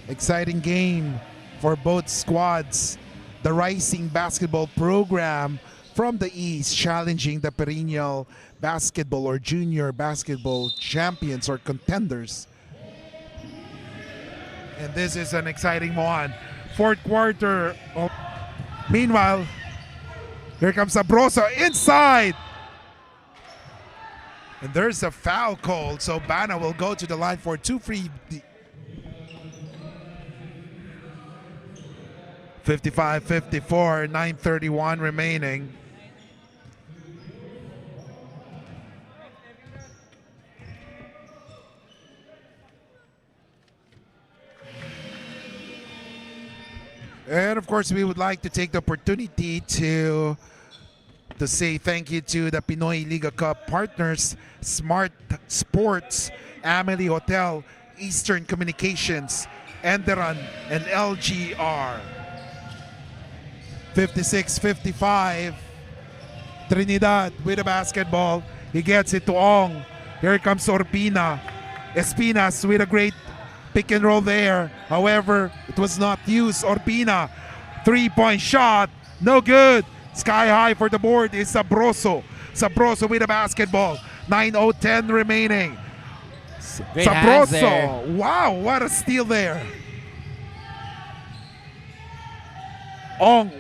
Exciting game for both squads. The rising basketball program from the East challenging the perennial basketball or junior basketball champions or contenders. And this is an exciting one. Fourth quarter. Meanwhile, here comes Sabroso inside. And there's a foul call, so Bana will go to the line for 2 free. 55-54, 9:31 remaining. And of course, we would like to take the opportunity to to say thank you to the Pinoy Liga Cup partners, Smart Sports, Amelie Hotel, Eastern Communications, Enderan, and LGR. 56-55. Trinidad with the basketball. He gets it to Ong. Here comes Orbina. Espinas with a great pick and roll there. However, it was not used. Orbina, 3-point shot. No good. Sky high for the board is Sabroso. Sabroso with the basketball. 9:10 remaining. Great hands there. Sabroso. Wow, what a steal there. Ong.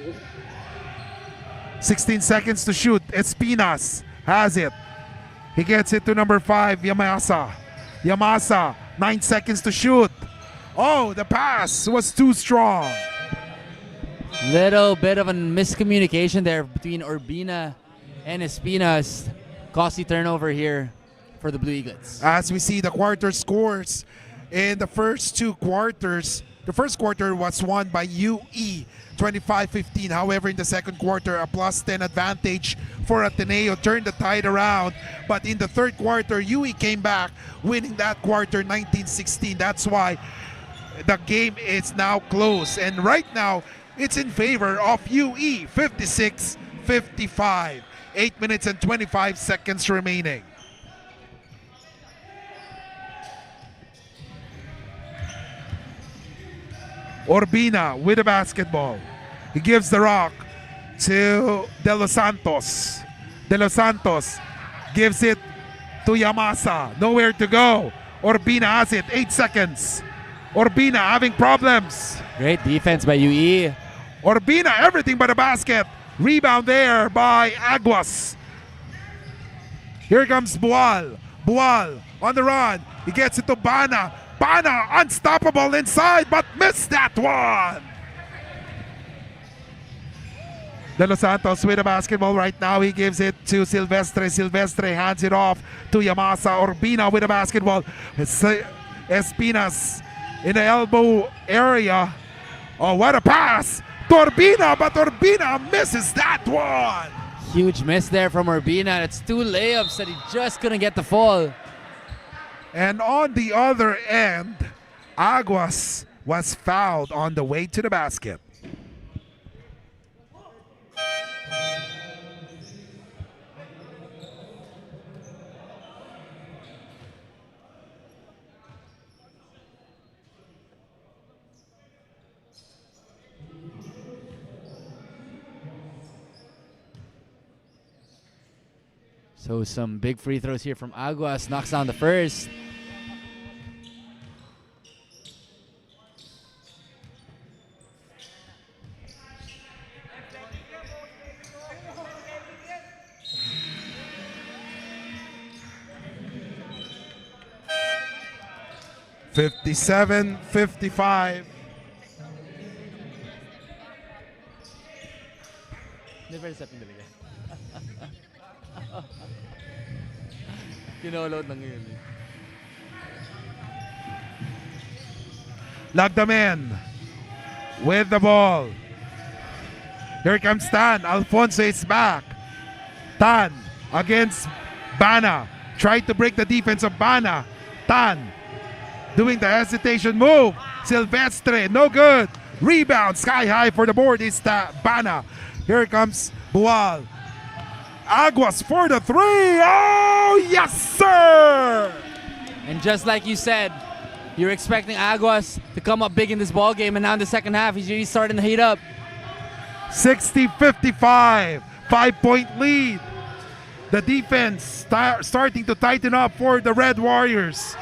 16 seconds to shoot. Espinas has it. He gets it to number 5, Yamasa. Yamasa, 9 seconds to shoot. Oh, the pass was too strong. Little bit of a miscommunication there between Urbina and Espinas. Costly turnover here for the Blue Eaglets. As we see the quarter scores in the first two quarters, the first quarter was won by UE 25-15. However, in the second quarter, a +10 advantage for Ateneo turned the tide around. But in the third quarter, UE came back, winning that quarter 19-16. That's why the game is now close. And right now, it's in favor of UE, 56-55. 8 minutes and 25 seconds remaining. Orbina with the basketball. He gives the rock to De Los Santos. De Los Santos gives it to Yamasa. Nowhere to go. Orbina has it. 8 seconds. Orbina having problems. Great defense by UE. Orbina, everything but a basket. Rebound there by Aguas. Here comes Bual. Bual on the run. He gets it to Bana. Bana unstoppable inside but missed that one. De Los Santos with the basketball right now. He gives it to Silvestre. Silvestre hands it off to Yamasa. Urbina with the basketball. Espinas in the elbow area. Oh, what a pass to Urbina, but Urbina misses that one. Huge miss there from Urbina. It's 2 layups that he just couldn't get the fall. And on the other end, Aguas was fouled on the way to the basket. So some big free throws here from Aguas. Knocks down the first. (57-55). Never stepping talaga. Kinoload lang yun. Lagdamen with the ball. Here comes Tan. Alfonso is back. Tan against Bana. Tried to break the defense of Bana. Tan doing the hesitation move. Silvestre, no good. Rebound, sky high for the board is Bana. Here comes Bual. Aguas for the 3. Oh, yes, sir! And just like you said, you're expecting Aguas to come up big in this ball game, and now in the second half, he's really starting to heat up. 60-55, 5-point lead. The defense starting to tighten up for the Red Warriors.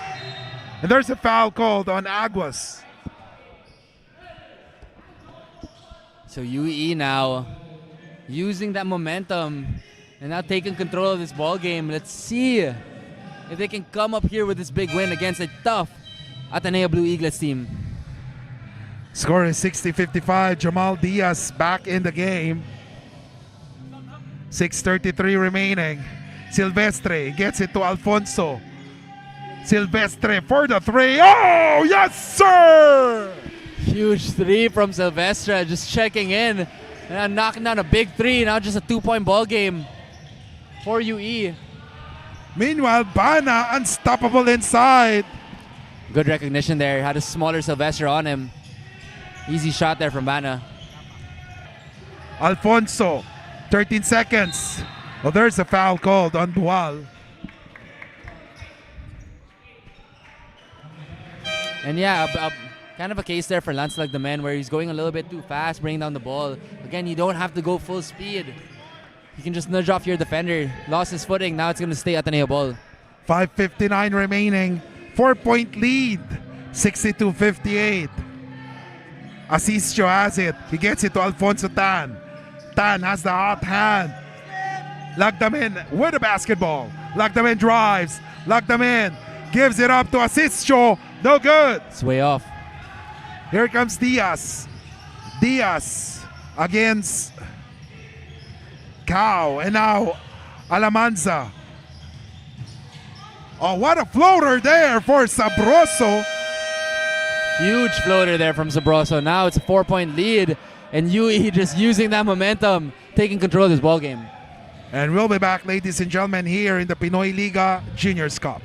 And there's a foul called on Aguas. So UE now using that momentum and now taking control of this ball game. Let's see if they can come up here with this big win against a tough Ateneo Blue Eaglets team. Score is 60-55. Jamal Diaz back in the game. 6:33 remaining. Silvestre gets it to Alfonso. Silvestre for the 3. Oh, yes, sir! Huge 3 from Silvestre, just checking in And knocking down a big three. Now just a 2-point ball game for UE. Meanwhile, Bana unstoppable inside. Good recognition there. Had a smaller Sylvester on him. Easy shot there from Bana. Alfonso, 13 seconds. Well, there's a foul called on Dual. And yeah, kind of a case there for Lance Lagdamen where he's going a little bit too fast, bringing down the ball. Again, you don't have to go full speed. You can just nudge off your defender. Lost his footing. Now it's going to stay Ateneo ball. 5:59 remaining. 4-point lead. 62-58. Asisio has it. He gets it to Alfonso Tan. Tan has the hot hand. Lagdamen with the basketball. Lagdamen drives. Lagdamen gives it up to Asisio. No good. It's way off. Here comes Diaz. Diaz against Cow. And now Alamanza. Oh, what a floater there for Sabroso. Huge floater there from Sabroso. Now it's a 4-point lead. And UE just using that momentum, taking control of this ball game. And we'll be back, ladies and gentlemen, here in the Pinoy Liga Juniors Cup.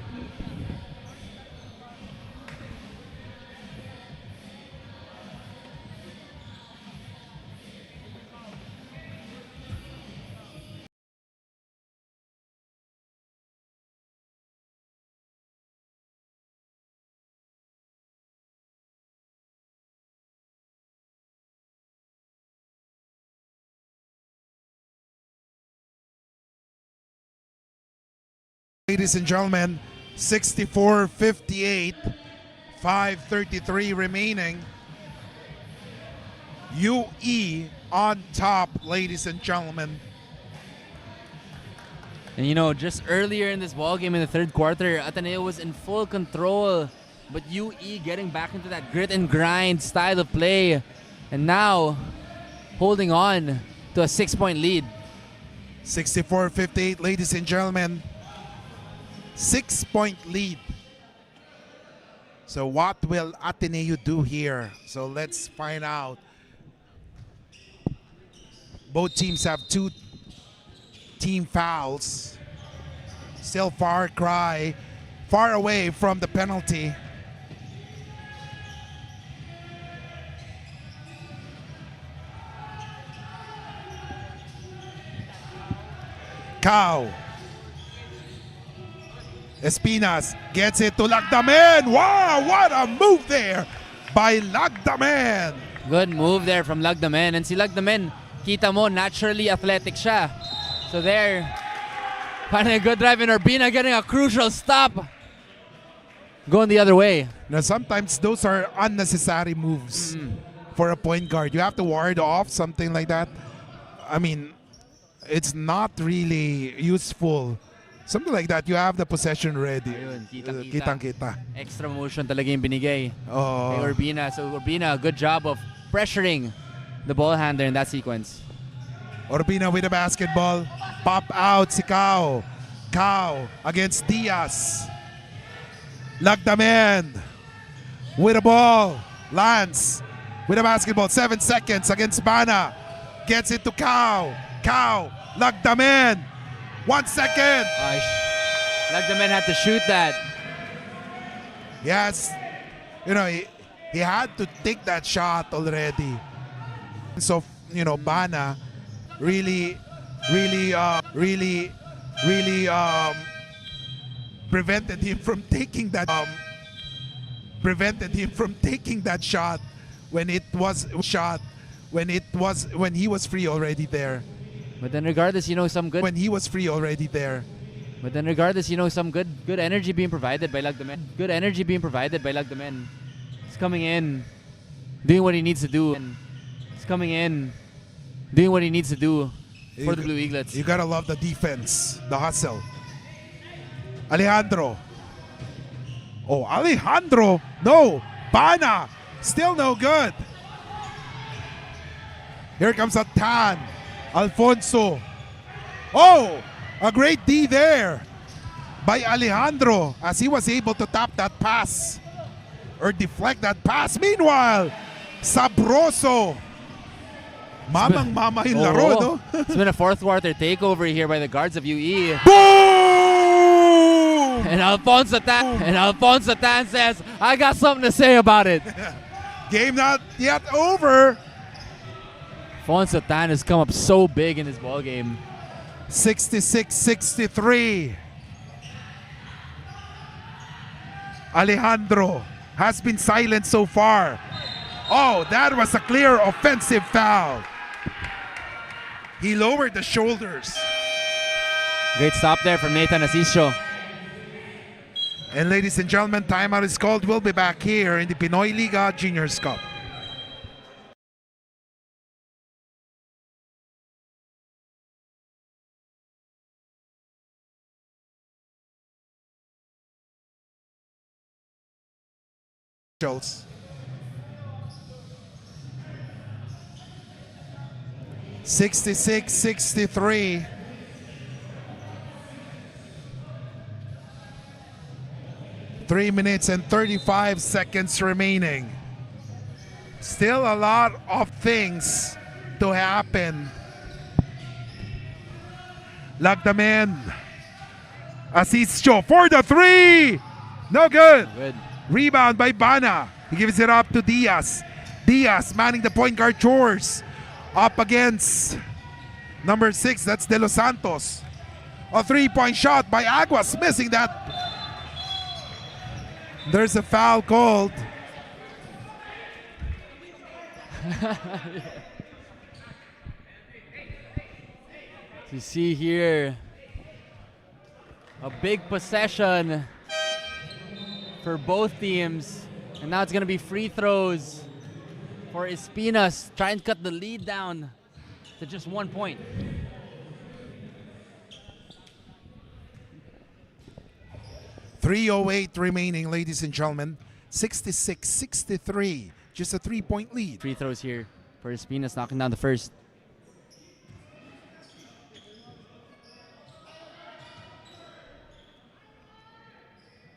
Ladies and gentlemen, 64-58, 5:33 remaining. UE on top, ladies and gentlemen. And you know, just earlier in this ball game in the third quarter, Ateneo was in full control. But UE getting back into that grit and grind style of play. And now holding on to a 6-point lead. 64-58, ladies and gentlemen. 6-point lead. So what will Ateneo do here? So let's find out. Both teams have 2 team fouls. Still far away from the penalty. Cow. Espinas gets it to Lagdamen. Wow, what a move there by Lagdamen. Good move there from Lagdamen. And si Lagdamen, kita mo, naturally athletic siya. So there, finding a good drive in Urbina, getting a crucial stop. Going the other way. Now, sometimes those are unnecessary moves for a point guard. You have to ward off something like that. I mean, it's not really useful. Something like that, you have the possession ready. Ayun, Kitang-kita. Extra motion talaga yung binigay Oh. kay Urbina. So Urbina, good job of pressuring the ball handler in that sequence. Urbina with the basketball. Pop out si Cao. Cao against Diaz. Lagdamen with the ball. Lance with the basketball. 7 seconds against Bana. Gets it to Cao. Cao. Lagdamen. 1 second. Lagdamen had to shoot that. Yes. You know, he had to take that shot already. So, you know, Bana really prevented him from taking that shot when he was free already there. But then regardless, you know, some good When he was free already there. But then regardless, you know, some good energy being provided by Lagdamen. Good energy being provided by Lagdamen. He's coming in, doing what he needs to do. And he's coming in, doing what he needs to do for the Blue Eaglets. You gotta love the defense, the hustle. Alejandro. Oh, Alejandro. No. Bana. Still no good. Here comes a Tan. Alfonso. Oh, a great D there by Alejandro as he was able to tap that pass or deflect that pass. Meanwhile, Sabroso Mamang-mama yung laro, Oh, no? It's been a fourth quarter takeover here by the guards of UE. Boom! And Alfonso Tan says, I got something to say about it. Game not yet over. Alfonso Tan has come up so big in this ball game. 66-63. Alejandro has been silent so far. Oh, that was a clear offensive foul. He lowered the shoulders. Great stop there from Nathan Asisio. And ladies and gentlemen, timeout is called. We'll be back here in the Pinoy Liga Juniors Cup. Schultz. 66-63. Three minutes and 35 seconds remaining. Still a lot of things to happen. Lagdamen. Asisio for the three. No good. Good. Rebound by Bana. He gives it up to Diaz. Diaz manning the point guard chores. Up against number 6, that's De Los Santos. A three-point shot by Aguas, missing that. There's a foul called. You see here a big possession for both teams, and now it's going to be free throws for Espinas. Try and cut the lead down to just 1 point. .308 remaining, ladies and gentlemen. 66-63. Just a three-point lead. Free throws here for Espinas, knocking down the first.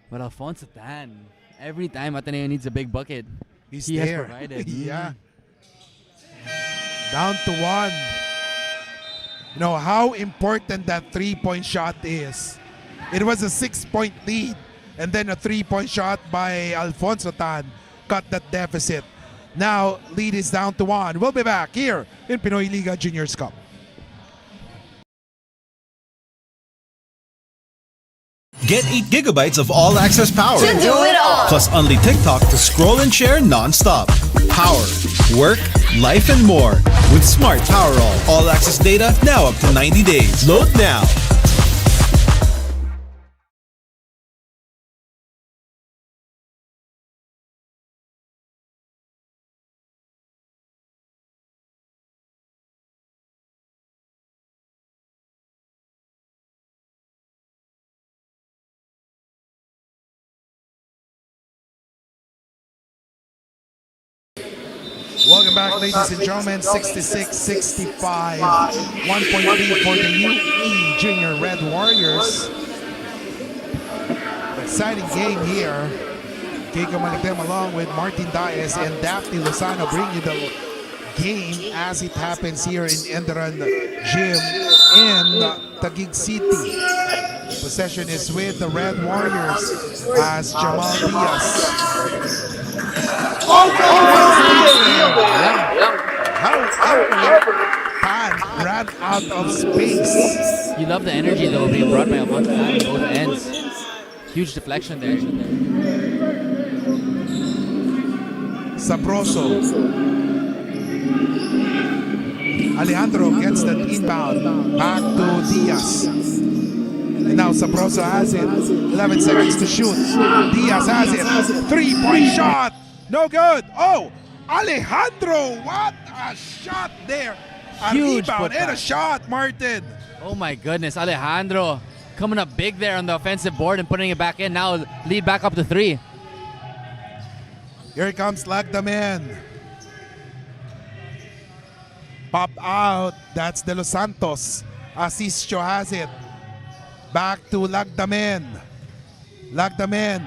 But Alfonso Tan, every time Ateneo needs a big bucket, He has there. provided. Yeah. Down to 1. You know how important that three-point shot is. It was a 6-point lead, and then a three-point shot by Alfonso Tan cut that deficit. Now, lead is down to 1. We'll be back here in Pinoy Liga Juniors Cup. Get 8 gigabytes of all-access power. To do it all. Plus only TikTok to scroll and share non-stop. Power, work, life, and more. With Smart Power all-access data now up to 90 days. Load now. Welcome back, ladies and gentlemen. 66-65. 1 point lead for the UE Junior Red Warriors. Exciting game here. Keiko Maligdem along with Martin Diaz and Daphne Lozano bring you the game as it happens here in Enderan Gym in Taguig City. Possession is with the Red Warriors as Jamal Diaz. However, Tan ran out of space. You love the energy though being brought by Alfonso Tan on both ends. Huge deflection there. Sabroso. Alejandro gets that inbound back to Diaz. And now Sabroso has it. 11 seconds to shoot. Diaz has it. Three-point shot. No good. Oh, Alejandro. What a shot there. A Huge rebound and a putback. shot, Martin. Oh my goodness, Alejandro coming up big there on the offensive board and putting it back in. Now lead back up to 3. Here comes Lagdamen. Pop out. That's De Los Santos. Asisio has it. Back to Lagdamen. Lagdamen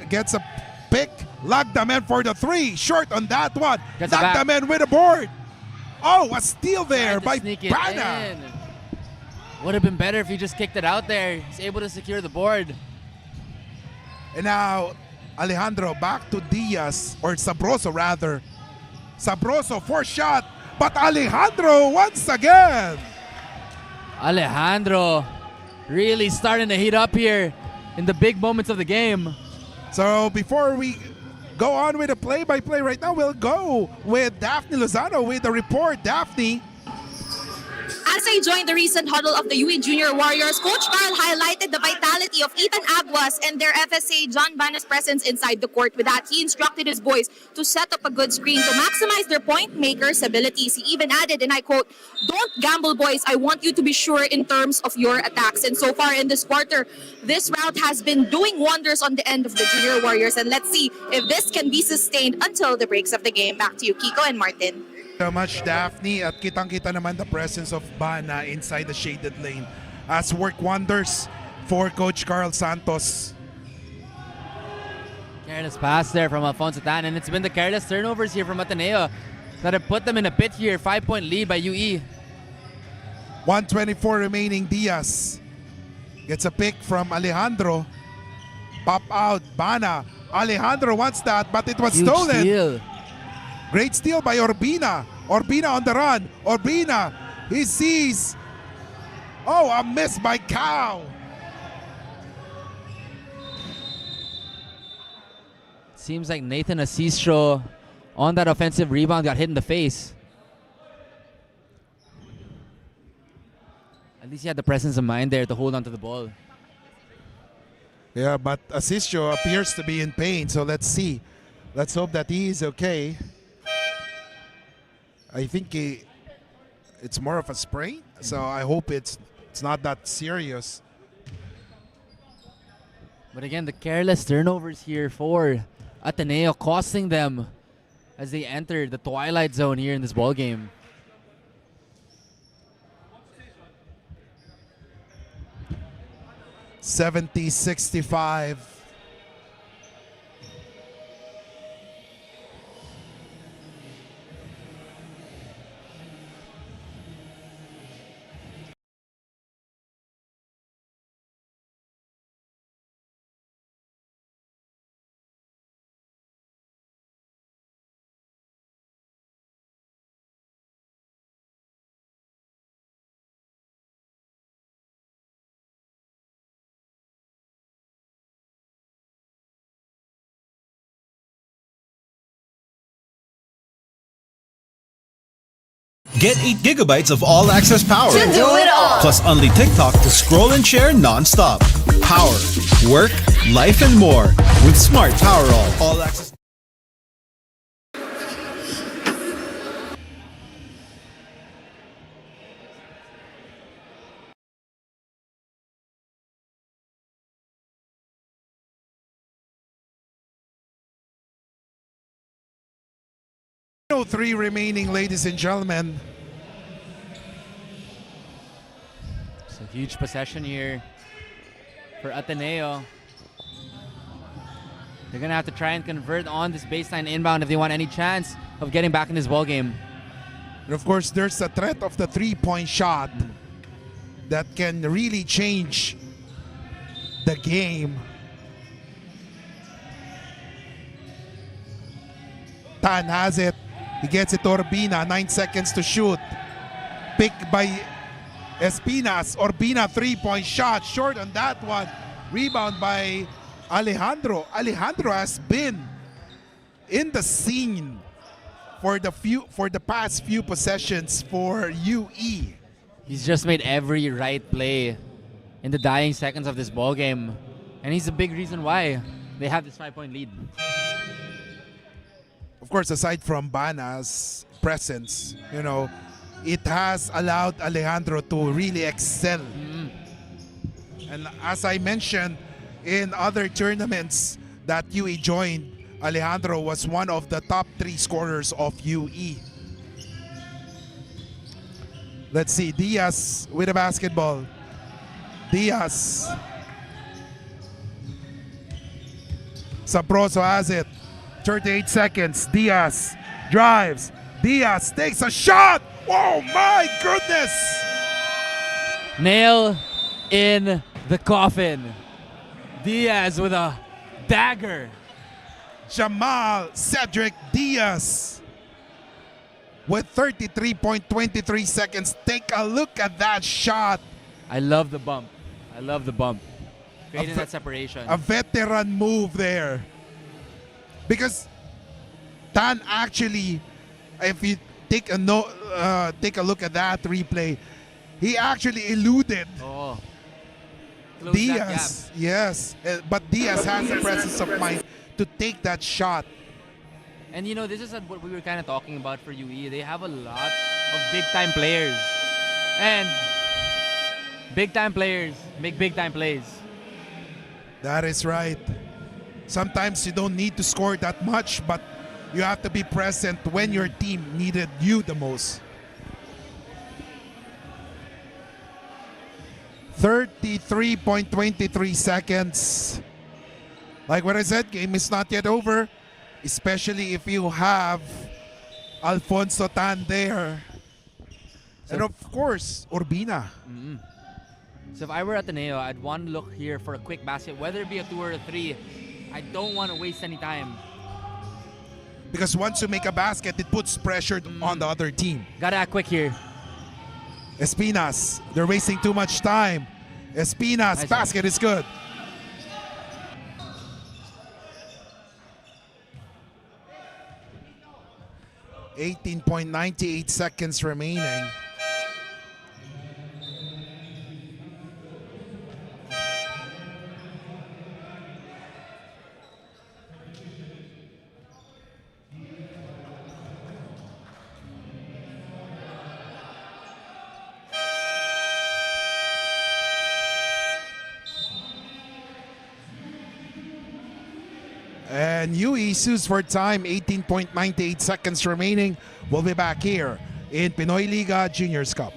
gets a pick. Lagdamen for the 3. Short on that one. Gets it back. Lagdamen with a board. Oh, a steal there Tried to by sneak it Bana. in. Would have been better if he just kicked it out there. He's able to secure the board. And now Alejandro back to Diaz, or Sabroso rather. Sabroso for shot, but Alejandro once again. Alejandro really starting to heat up here in the big moments of the game. So before we go on with the play-by-play right now, we'll go with Daphne Lozano with the report. Daphne. As I joined the recent huddle of the UE Junior Warriors, Coach Carl highlighted the vitality of Ethan Aguas and their FSA John Bana's presence inside the court. With that, he instructed his boys to set up a good screen to maximize their point makers' abilities. He even added, and I quote, "Don't gamble, boys. I want you to be sure in terms of your attacks." And so far in this quarter, this route has been doing wonders on the end of the Junior Warriors. And let's see if this can be sustained until the breaks of the game. Back to you, Kiko and Martin. So much, Daphne, at kitang-kita naman the presence of Bana inside the shaded lane has worked wonders for Coach Carl Santos. Careless pass there from Alfonso Tan, and it's been the careless turnovers here from Ateneo that have put them in a pit here. 5-point lead by UE. 1:24 remaining. Diaz gets a pick from Alejandro. Pop out, Bana. Alejandro wants that, but it was Huge stolen. steal. Great steal by Orbina. Orbina on the run. Orbina, he sees. Oh, a miss by Cow. Seems like Nathan Asistro on that offensive rebound got hit in the face. At least he had the presence of mind there to hold on to the ball. Yeah, but Asistio appears to be in pain, so let's see. Let's hope that he is okay. I think it's more of a sprain, so I hope it's not that serious. But again, the careless turnovers here for Ateneo costing them as they enter the twilight zone here in this ball game. $70-65. Get 8 gigabytes of all-access power. To do it all. Plus only TikTok to scroll and share non-stop. Power, work, life, and more with Smart Power All access. Three remaining, ladies and gentlemen. It's a huge possession here for Ateneo. They're going to have to try and convert on this baseline inbound if they want any chance of getting back in this ball game. And of course, there's a threat of the three-point shot that can really change the game. Tan has it. He gets it to Orbina. 9 seconds to shoot. Picked by Espinas. Orbina, three-point shot. Short on that one. Rebound by Alejandro. Alejandro has been in the scene for the past few possessions for UE. He's just made every right play in the dying seconds of this ball game, and he's a big reason why they have this 5-point lead. Of course, aside from Bana's presence, it has allowed Alejandro to really excel. And as I mentioned in other tournaments that UE joined, Alejandro was one of the top 3 scorers of UE. Let's see, Diaz with a basketball. Diaz. Sabroso has it. 38 seconds. Diaz drives. Diaz takes a shot. Oh my goodness! Nail in the coffin. Diaz with a dagger. Jamal Cedric Diaz with 33.23 seconds. Take a look at that shot. I love the bump. I love the bump. Creating ve- that separation. A veteran move there. Because Tan actually, if you take a look at that replay, he actually eluded Oh. Close that gap. Diaz. Yes, but Diaz has the presence of mind to take that shot. And you know, this is what we were kind of talking about for UE. They have a lot of big-time players. And big-time players make big-time plays. That is right. Sometimes you don't need to score that much, but you have to be present when your team needed you the most. 33.23 seconds. Like what I said, game is not yet over, especially if you have Alfonso Tan there. And of course, Urbina. So if I were Ateneo, I'd want to look here for a quick basket, whether it be a 2 or a 3. I don't want to waste any time. Because once you make a basket, it puts pressure on the other team. Gotta act quick here. Espinas, they're wasting too much time. Espinas, Nice basket is good. .98 seconds remaining. And UE sues for time, 18.98 seconds remaining. We'll be back here in Pinoy Liga Juniors Cup.